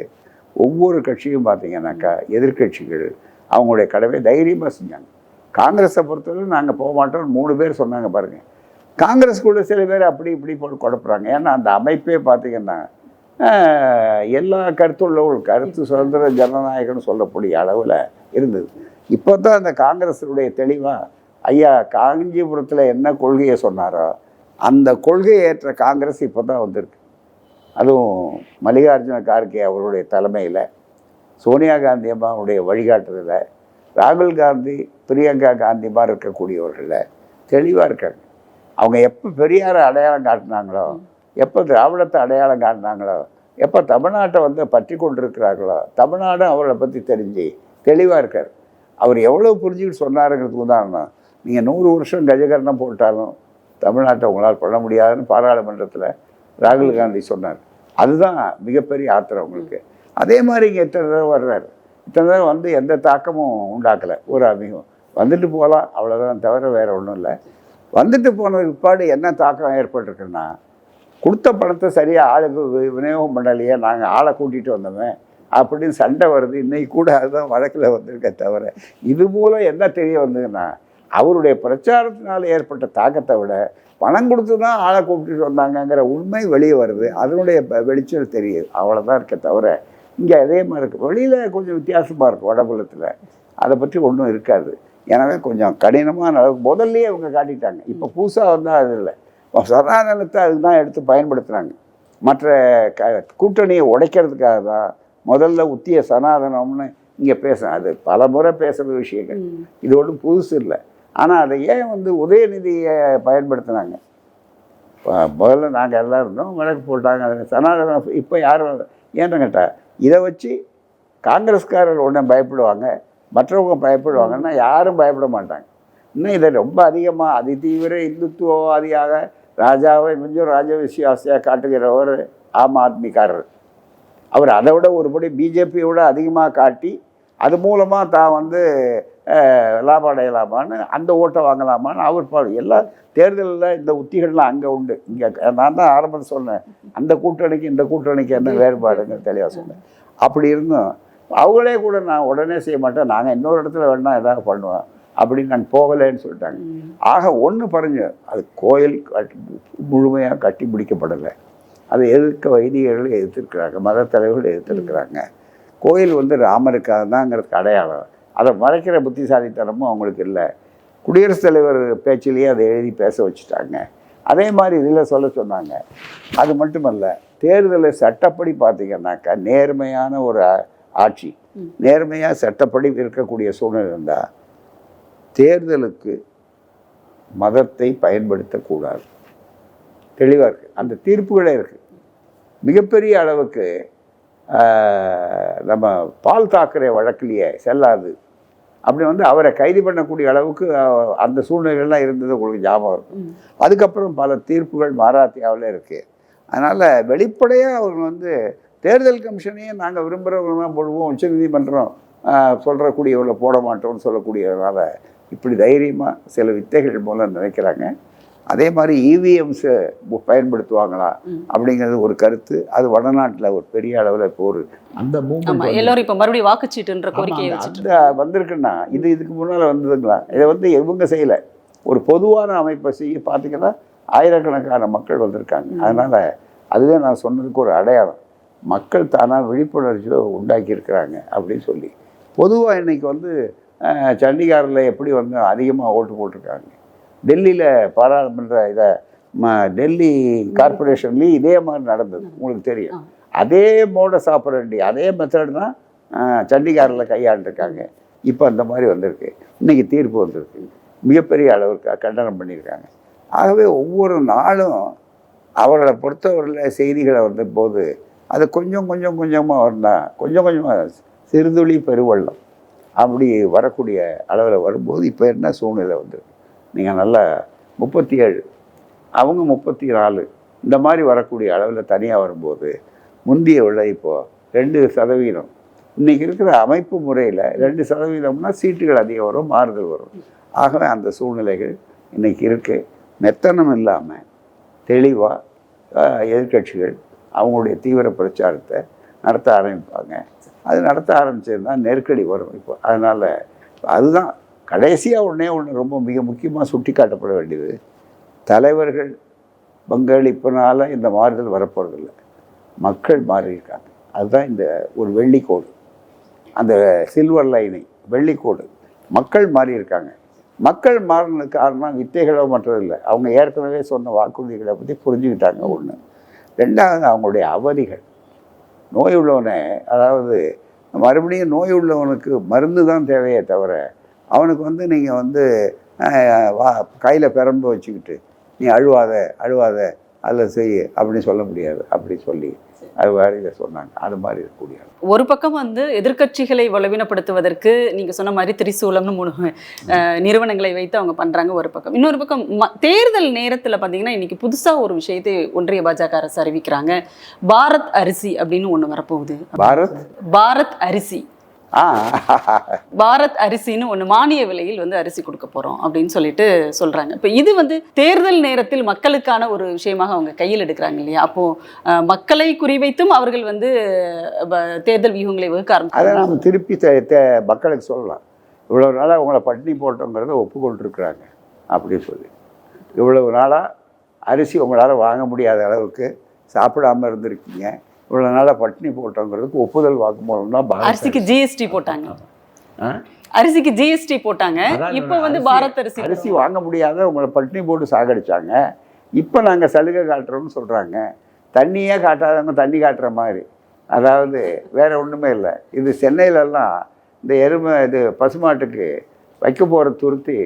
ஒவ்வொரு கட்சியும் பார்த்திங்கன்னாக்கா எதிர்க்கட்சிகள் அவங்களுடைய கடமை தைரியமாக செஞ்சாங்க. காங்கிரஸை பொறுத்தவரை நாங்கள் போக மாட்டோம்னு 3 பேர் சொன்னாங்க பாருங்கள். காங்கிரஸுக்குள்ள சில பேர் அப்படி இப்படி போட்டு குழப்புறாங்க. ஏன்னா அந்த அமைப்பே பார்த்திங்கன்னா எல்லா கருத்துள்ளவர்கள் கருத்து சுதந்திர ஜனநாயகம்னு சொல்லக்கூடிய அளவில் இருந்தது. இப்போ தான் அந்த காங்கிரஸுடைய தெளிவாக ஐயா காஞ்சிபுரத்தில் என்ன கொள்கையை சொன்னாரோ அந்த கொள்கையை ஏற்ற காங்கிரஸ் இப்போ தான் வந்திருக்கு. அதுவும் மல்லிகார்ஜுன கார்கே அவருடைய தலைமையில், சோனியா காந்தி அம்மாவுடைய வழிகாட்டுதலில், ராகுல் காந்தி பிரியங்கா காந்தி மாதிரி இருக்கக்கூடியவர்களில் தெளிவாக இருக்காங்க. அவங்க எப்போ பெரியாரை அடையாளம் காட்டினாங்களோ, எப்போ திராவிடத்தை அடையாளம் காட்டினாங்களோ, எப்போ தமிழ்நாட்டை வந்து பற்றி கொண்டிருக்கிறார்களோ, தமிழ்நாடும் அவரை பற்றி தெரிஞ்சு தெளிவாக இருக்கார். அவர் எவ்வளோ புரிஞ்சுக்கிட்டு சொன்னாருங்கிறதுக்கு உதாரணம், நீங்கள் 100 வருஷம் கஜகரணம் போட்டாலும் தமிழ்நாட்டை உங்களால் பண்ண முடியாதுன்னு பாராளுமன்றத்தில் ராகுல் காந்தி சொன்னார். அதுதான் மிகப்பெரிய ஆத்திரம் அவங்களுக்கு. அதே மாதிரி இங்கே இத்தனை தடவை வர்றாரு. இத்தனை தடவை வந்து எந்த தாக்கமும் உண்டாக்கலை. ஒரு அதிகம் வந்துட்டு போகலாம், அவ்வளோதான், தவிர வேறு ஒன்றும் இல்லை. வந்துட்டு போனதுக்கு பிற்பாடு என்ன தாக்கம் ஏற்பட்டிருக்குன்னா, கொடுத்த பணத்தை சரியாக ஆளுக்கு விநியோகம் பண்ணலையே, நாங்கள் ஆளை கூட்டிகிட்டு வந்தோமே அப்படின்னு சண்டை வருது. இன்றைக்கி கூட அதுதான் வழக்கில் வந்திருக்க தவிர இது மூலம் என்ன தெரிய வந்ததுன்னா, அவருடைய பிரச்சாரத்தினால் ஏற்பட்ட தாக்கத்தை விட பணம் கொடுத்து தான் ஆளை கூப்பிட்டுட்டு வந்தாங்கங்கிற உண்மை வெளியே வருது. அதனுடைய வெளிச்சம் தெரியுது. அவ்வளோதான் இருக்க தவிர இங்கே அதே மாதிரி இருக்குது. வெளியில் கொஞ்சம் வித்தியாசமாக இருக்கும். வடபுலத்தில் அதை பற்றி ஒன்றும் இருக்காது. எனவே கொஞ்சம் கடினமான அளவுக்கு முதல்லயே அவங்க காட்டிட்டாங்க. இப்போ புதுசாக வந்தால் அது இல்லை, சனாதனத்தை அதுக்கு தான் எடுத்து பயன்படுத்துகிறாங்க. மற்ற கூட்டணியை உடைக்கிறதுக்காக தான் முதல்ல உத்திய சனாதனம்னு இங்கே பேசுகிறேன். அது பல முறை பேசுகிற விஷயங்கள், இது ஒன்றும் புதுசு இல்லை. ஆனால் அதை ஏன் உதயநிதியை பயன்படுத்தினாங்க? முதல்ல நாங்கள் எல்லாம் இருந்தோம், வழக்கு போட்டாங்க, அது சனாதனம். இப்போ யாரும் ஏன்னு கேட்டால் இதை வச்சு காங்கிரஸ்காரர் ஒன்றும் பயப்படுவாங்க, மற்றவங்க பயப்படுவாங்கன்னா யாரும் பயப்பட மாட்டாங்க. இன்னும் இதை ரொம்ப அதிகமாக அதிதீவிர இந்துத்துவவாதியாக ராஜாவை கொஞ்சம் ராஜ விசுவாசியாக காட்டுகிறவர் ஆம் ஆத்மிக்காரர். அவர் அதை விட ஒருபடி பிஜேபியோட அதிகமாக காட்டி அது மூலமாக தான் லாபம் அடையலாமான்னு, அந்த ஓட்டை வாங்கலாமான்னு அவர் எல்லா தேர்தலில் இந்த உத்திகள்லாம் அங்கே உண்டு. இங்கே நான் தான் ஆரம்பத்தில் சொன்னேன், அந்த கூட்டணிக்கு இந்த கூட்டணிக்கு என்ன வேறுபாடுங்க தெளிவாக சொன்னேன். அப்படி இருந்தும் அவங்களே கூட நான் உடனே செய்ய மாட்டேன், நாங்கள் இன்னொரு இடத்துல வேணால் எதாவது பண்ணுவோம் அப்படின்னு நான் போகலைன்னு சொல்லிட்டாங்க. ஆக ஒன்று பாருங்க, அது கோயில் முழுமையாக கட்டி முடிக்கப்படலை. அதை எதிர்க்க வைதிகர்கள் எதிர்த்துருக்குறாங்க, மத தலைவர்கள் எதிர்த்துருக்குறாங்க. கோயில் ராமருக்காக தான்ங்கிறதுக்கு அடையாளம். அதை மறைக்கிற புத்திசாலித்தனமும் அவங்களுக்கு இல்லை. குடியரசுத் தலைவர் பேச்சிலேயே அதை எழுதி பேச வச்சுட்டாங்க. அதே மாதிரி இதில் சொல்ல சொன்னாங்க. அது மட்டுமல்ல, தேர்தலை சட்டப்படி பார்த்தீங்கன்னாக்கா நேர்மையான ஒரு ஆட்சி, நேர்மையாக சட்டப்படி இருக்கக்கூடிய சூழ்நிலை இருந்தால் தேர்தலுக்கு மதத்தை பயன்படுத்தக்கூடாது. தெளிவாக இருக்குது, அந்த தீர்ப்புகளே இருக்குது. மிகப்பெரிய அளவுக்கு நம்ம பால் தாக்கரே வழக்கிலேயே செல்லாது அப்படி அவரை கைது பண்ணக்கூடிய அளவுக்கு அந்த சூழ்நிலைகள்லாம் இருந்தது உங்களுக்கு ஞாபகம் இருக்கும். அதுக்கப்புறம் பல தீர்ப்புகள் மராத்தியாவில் இருக்குது. அதனால் வெளிப்படையாக அவங்க தேர்தல் கமிஷனையே நாங்கள் விரும்புகிறவங்க தான் போடுவோம், உச்சநீதிமன்றம் சொல்கிறக்கூடியவங்களை போட மாட்டோம்னு சொல்லக்கூடியதுனால இப்படி தைரியமாக சில வித்தைகள் மூலம் நினைக்கிறாங்க. அதே மாதிரி இவிஎம்ஸை பயன்படுத்துவாங்களா அப்படிங்கிறது ஒரு கருத்து. அது வடநாட்டில் ஒரு பெரிய அளவில் இப்போ அந்த மூவ்மெண்ட் எல்லாரும் இப்போ மறுபடியும் வாக்குச்சீட்டுன்ற கோரிக்கையை அந்த வந்திருக்குன்னா இதுக்கு முன்னால் வந்ததுங்களா? இதை இவங்க செய்யலை, ஒரு பொதுவான அமைப்பை செய்ய பார்த்தீங்கன்னா ஆயிரக்கணக்கான மக்கள் வந்திருக்காங்க. அதனால் அதுவே நான் சொன்னதுக்கு ஒரு அடையாளம். மக்கள் தானாக விழிப்புணர்ச்சியை உண்டாக்கியிருக்கிறாங்க அப்படின்னு சொல்லி. பொதுவாக இன்றைக்கி சண்டிகாரில் எப்படி அதிகமாக ஓட்டு போட்டிருக்காங்க. டெல்லியில் பாராளுமன்ற டெல்லி கார்பரேஷன்லேயும் இதே மாதிரி நடந்தது, உங்களுக்கு தெரியும். அதே மோடஸ் ஆப்பரண்டி, அதே மெத்தட் தான் சண்டிகாரில் கையாண்டிருக்காங்க. இப்போ அந்த மாதிரி வந்திருக்கு. இன்றைக்கி தீர்ப்பு வந்திருக்கு, மிகப்பெரிய அளவுக்கு கண்டனம் பண்ணியிருக்காங்க. ஆகவே ஒவ்வொரு நாளும் அவர்களை பொறுத்தவரையில் செய்திகளை வந்தபோது அது கொஞ்சம் கொஞ்சமாக வந்தால் கொஞ்சம் கொஞ்சமாக சிறுதுளி பெருவெள்ளம் அப்படி வரக்கூடிய அளவில் வரும்போது இப்போ என்ன சூழ்நிலை வந்திருக்கு? நீங்கள் நல்லா 37, அவங்க 34 இந்த மாதிரி வரக்கூடிய அளவில் தனியாக வரும்போது முந்தைய விட இப்போது 2%. இன்றைக்கி இருக்கிற அமைப்பு முறையில் 2%னா சீட்டுகள் அதிகம் வரும், மாறுதல் வரும். ஆகவே அந்த சூழ்நிலைகள் இன்றைக்கி இருக்குது. மெத்தனம் இல்லாமல் தெளிவாக எதிர்கட்சிகள் அவங்களுடைய தீவிர பிரச்சாரத்தை நடத்த ஆரம்பிப்பாங்க. அது நடத்த ஆரம்பிச்சதுன்னா நெருக்கடி வரும். இப்போ அதனால் அதுதான் கடைசியாக ஒன்று ரொம்ப மிக முக்கியமாக சுட்டி காட்டப்பட வேண்டியது, தலைவர்கள் பங்களிப்பினால் இந்த மாறுதல் வரப்போறதில்லை, மக்கள் மாறியிருக்காங்க. அதுதான் இந்த ஒரு வெள்ளிக்கோடு, அந்த சில்வர் லைனிங் வெள்ளிக்கோடு. மக்கள் மாறியிருக்காங்க. மக்கள் மாறினதுக்கு காரணம் வித்தைகளோ மற்றதில்லை, அவங்க ஏற்கனவே சொன்ன வாக்குறுதிகளை பற்றி புரிஞ்சுக்கிட்டாங்க. ஒன்று. ரெண்டாவது அவங்களுடைய அவதிகள். நோய் உள்ளவனை, அதாவது மறுபடியும் நோய் உள்ளவனுக்கு மருந்து தான் தேவையே தவிர அவனுக்கு நீங்கள் கையில் பெரம்பு வச்சுக்கிட்டு நீ அழுவாத அதில் செய் அப்படின்னு சொல்ல முடியாது. அப்படி சொல்லி அது வேறு சொன்னாங்க. அது மாதிரி இருக்கக்கூடிய ஒரு பக்கம் எதிர்க்கட்சிகளை பலவீனப்படுத்துவதற்கு நீங்கள் சொன்ன மாதிரி திரிசூலம்னு 3 நிறுவனங்களை வைத்து அவங்க பண்ணுறாங்க ஒரு பக்கம். இன்னொரு பக்கம் தேர்தல் நேரத்தில் பார்த்தீங்கன்னா இன்றைக்கி புதுசாக ஒரு விஷயத்தை ஒன்றிய பாஜக அரசு அறிவிக்கிறாங்க. பாரத் அரிசி அப்படின்னு ஒன்று வரப்போகுது. பாரத் அரிசி, பாரத் அரிசின்னு ஒன்று மானிய விலையில் அரிசி கொடுக்க போகிறோம் அப்படின்னு சொல்லிட்டு சொல்கிறாங்க. இப்போ இது தேர்தல் நேரத்தில் மக்களுக்கான ஒரு விஷயமாக அவங்க கையில் எடுக்கிறாங்க இல்லையா? அப்போது மக்களை குறிவைத்தும் அவர்கள் தேர்தல் வியூகங்களை வகுக்க ஆரம்பிச்சு அதை நம்ம திருப்பி மக்களுக்கு சொல்லலாம். இவ்வளவு நாளாக உங்களை பட்டினி போட்டோங்கிறத ஒப்புக்கொண்டிருக்கிறாங்க அப்படின்னு சொல்லி. இவ்வளவு நாளாக அரிசி உங்களால் வாங்க முடியாத அளவுக்கு சாப்பிடாமல் இருந்திருக்கீங்க, இவ்வளோ நாளாக பட்டினி போட்டோங்கிறதுக்கு ஒப்புதல் வாக்குமூலம் தான். அரிசிக்கு ஜிஎஸ்டி போட்டாங்க, அரிசிக்கு ஜிஎஸ்டி போட்டாங்க. அதான் இப்போ வந்து அரிசி- பாரத் அரிசி அரிசி வாங்க முடியாத உங்களை பட்டினி போட்டு சாகடிச்சாங்க. இப்போ நாங்கள் சலுகை காட்டுறோம்னு சொல்கிறாங்க. தண்ணியே காட்டாதவங்க தண்ணி காட்டுற மாதிரி. அதாவது வேற ஒன்றுமே இல்லை. இது சென்னையிலலாம் இந்த இது பசுமாட்டுக்கு வைக்க போகிற துருத்தி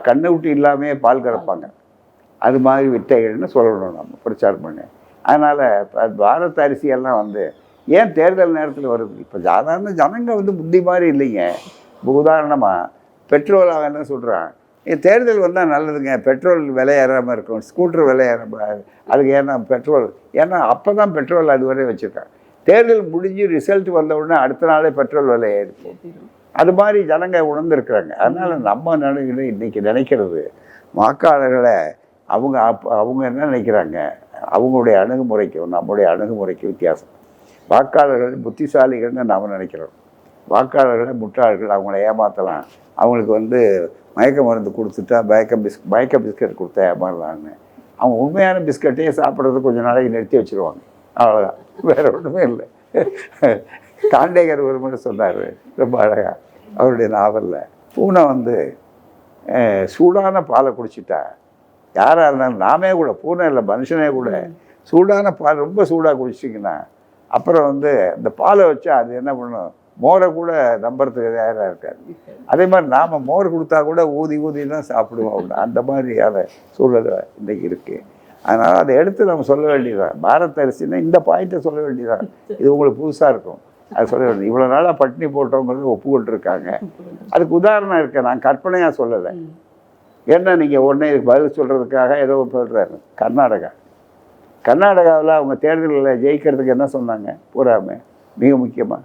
கண்ணை விட்டு இல்லாமல் பால் கறப்பாங்க. அது மாதிரி வித்தைகள்னு சொல்லணும் நம்ம பிரச்சாரம் பண்ணி. அதனால் பாரத் அரிசியெல்லாம் வந்து ஏன் தேர்தல் நேரத்தில் வருது? இப்போ சாதாரண ஜனங்க வந்து புத்தி மாதிரி இல்லைங்க. இப்போ உதாரணமாக பெட்ரோல் அவன் என்ன சொல்கிறான், தேர்தல் வந்தால் நல்லதுங்க, பெட்ரோல் விலை ஏறாமல் இருக்கும், ஸ்கூட்டர் விலை ஏறாமல், அதுக்கு ஏன்னா பெட்ரோல், ஏன்னா அப்போ தான் பெட்ரோல் அதுவரை வச்சுருக்காங்க. தேர்தல் முடிஞ்சு ரிசல்ட் வந்த உடனே அடுத்த நாளே பெட்ரோல் விலை ஏறிப்போம். அது மாதிரி ஜனங்க உணர்ந்துருக்குறாங்க. அதனால் நம்ம இன்றைக்கி நினைக்கிறது வாக்காளர்களை அவங்க என்ன நினைக்கிறாங்க, அவங்களுடைய அணுகுமுறைக்கும் நம்முடைய அணுகுமுறைக்கு வித்தியாசம். வாக்காளர்கள் புத்திசாலிகள்னு நாம் நினைக்கிறோம். வாக்காளர்களை முட்டாள்கள், அவங்கள ஏமாற்றலாம், அவங்களுக்கு வந்து மயக்க மருந்து கொடுத்துட்டா மயக்க பிஸ்கட் கொடுத்தா ஏமாறலான்னு. அவங்க உண்மையான பிஸ்கட்டையே சாப்பிட்றது கொஞ்சம் நாளைக்கு நிறுத்தி வச்சுருவாங்க. அவ்வளோதான், வேறு ஒன்றுமே இல்லை. காண்டேகர் ஒரு முறை சொன்னார் ரொம்ப அழகாக அவருடைய நாவலில், பூனை வந்து சூடான பாலை குடிச்சிட்டா, யாராக இருந்தாலும் நாமே கூட, பூனை இல்லை மனுஷனே கூட, சூடான பால் ரொம்ப சூடாக குடிச்சிட்டிங்கன்னா அப்புறம் வந்து இந்த பாலை வச்சா அது என்ன பண்ணும், மோரை கூட நம்புறதுக்கு தயாராக இருக்காது. அதே மாதிரி நாம் மோர் கொடுத்தா கூட ஊதி ஊதி தான் சாப்பிடுவோம். அந்த மாதிரியான சூழல் இன்றைக்கி இருக்குது. அதனால் அதை எடுத்து நம்ம சொல்ல வேண்டியதான். பாரத் அரிசின்னா இந்த பாயிண்ட்டை சொல்ல வேண்டியதான். இது உங்களுக்கு புதுசாக இருக்கும், அது சொல்ல வேண்டியது. இவ்வளோ நாளாக பட்டினி போட்டவங்கிறது ஒப்புக்கொண்டிருக்காங்க. அதுக்கு உதாரணம் இருக்குது, நான் கற்பனையாக சொல்லலை. ஏன்னா நீங்கள் உடனே இதுக்கு பதில் சொல்கிறதுக்காக ஏதோ சொல்கிறாரு. கர்நாடகாவில் அவங்க தேர்தலில் ஜெயிக்கிறதுக்கு என்ன சொன்னாங்க பூராமே, மிக முக்கியமாக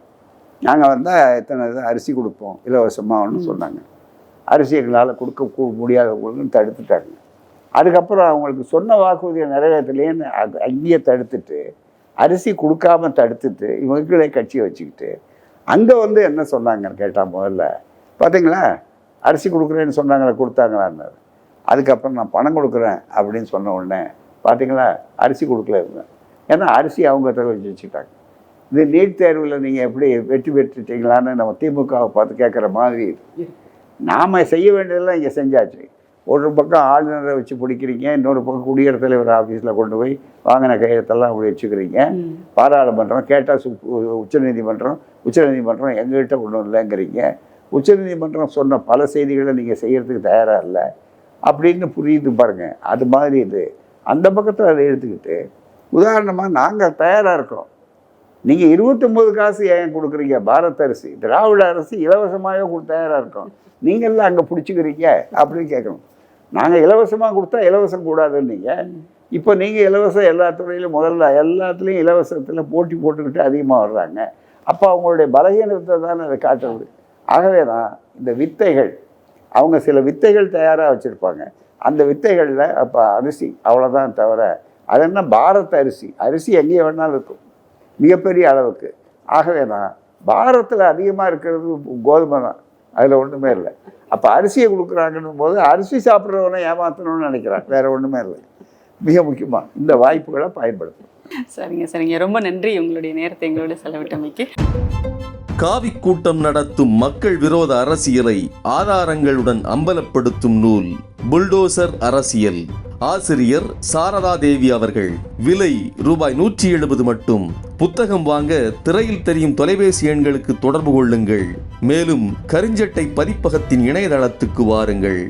நாங்கள் வந்தால் எத்தனை அரிசி கொடுப்போம் இலவசமாகனு சொன்னாங்க. அரிசி எங்களால் கொடுக்க முடியாதவங்களுக்குன்னு தடுத்துட்டாங்க. அதுக்கப்புறம் அவங்களுக்கு சொன்ன வாக்குறுதியை நிறைவேற்றலேன்னு அங்கேயே தடுத்துட்டு, அரிசி கொடுக்காம தடுத்துட்டு, இவங்களே கட்சியை வச்சுக்கிட்டு அங்கே வந்து என்ன சொன்னாங்கன்னு கேட்டால், முதல்ல பார்த்தீங்களா அரிசி கொடுக்குறேன்னு சொன்னாங்களே, கொடுத்தாங்களான்னு. அதுக்கப்புறம் நான் பணம் கொடுக்குறேன் அப்படின்னு சொன்ன உடனே பார்த்தீங்களா அரிசி கொடுக்கல இருந்தேன். ஏன்னா அரிசி அவங்க வச்சு வச்சுக்கிட்டாங்க. இது நீட் தேர்வில் நீங்கள் எப்படி வெற்றி பெற்றுட்டீங்களான்னு நம்ம திமுகவை பார்த்து கேட்குற மாதிரி. நாம் செய்ய வேண்டியதெல்லாம் இங்கே செஞ்சாச்சு. ஒரு பக்கம் ஆளுநரை வச்சு பிடிக்கிறீங்க, இன்னொரு பக்கம் குடியரசுத் தலைவர் ஆஃபீஸில் கொண்டு போய் வாங்கின கையெழுத்தெல்லாம் அப்படி வச்சுக்கிறீங்க. பாராளுமன்றம் கேட்டால் உச்சநீதிமன்றம் எங்ககிட்ட ஒன்றும் இல்லைங்கிறீங்க. உச்சநீதிமன்றம் சொன்ன பல செய்திகளை நீங்கள் செய்கிறதுக்கு தயாராக இல்லை அப்படின்னு புரியுது பாருங்கள். அது மாதிரி இது அந்த பக்கத்தில் அதை எடுத்துக்கிட்டு, உதாரணமாக நாங்கள் தயாராக இருக்கோம், நீங்கள் 29 காசு ஏன் கொடுக்குறீங்க, பாரத் அரிசி திராவிட அரசு இலவசமாகவே தயாராக இருக்கோம், நீங்கள்லாம் அங்கே பிடிச்சிக்கிறீங்க அப்படின்னு கேட்கணும். நாங்கள் இலவசமாக கொடுத்தா இலவசம் கூடாதுன்னீங்க. இப்போ நீங்கள் இலவசம் எல்லா துறையிலும் முதல்ல எல்லாத்துலேயும் இலவசத்தில் போட்டி போட்டுக்கிட்டு அதிகமாக வர்றாங்க. அப்போ அவங்களுடைய பலகீனத்தை தானே அதை காட்டுறது. ஆகவே தான் இந்த வித்தைகள், அவங்க சில வித்தைகள் தயாராக வச்சுருப்பாங்க. அந்த வித்தைகளில் அப்போ அரிசி அவ்வளோதான் தவிர, அது என்ன பாரத் அரிசி எங்கேயே வேணாலும் இருக்கும் மிகப்பெரிய அளவுக்கு. ஆகவே தான் பாரத்தில் அதிகமாக இருக்கிறது கோதுமை தான், அதில் ஒன்றுமே இல்லை. அப்போ அரிசியை கொடுக்குறாங்கன்னும் போது அரிசி சாப்பிட்றவனை ஏமாற்றணும்னு நினைக்கிறாங்க, வேறு ஒன்றுமே இல்லை. மிக முக்கியமாக இந்த வாய்ப்புகளை பயன்படுத்தணும். சரிங்க, ரொம்ப நன்றி உங்களுடைய நேரத்தை எங்களோட செலவிட்டமைக்கு. காவி கூட்டம் நடத்தும் மக்கள் விரோத அரசியலை ஆதாரங்களுடன் அம்பலப்படுத்தும் நூல் புல்டோசர் அரசியல். ஆசிரியர் சாரதா தேவி அவர்கள். விலை ரூபாய் 170 மட்டும். புத்தகம் வாங்க திரையில் தெரியும் தொலைபேசி எண்களுக்கு தொடர்பு கொள்ளுங்கள். மேலும் கருஞ்சட்டை பதிப்பகத்தின் இணையதளத்துக்கு வாருங்கள்.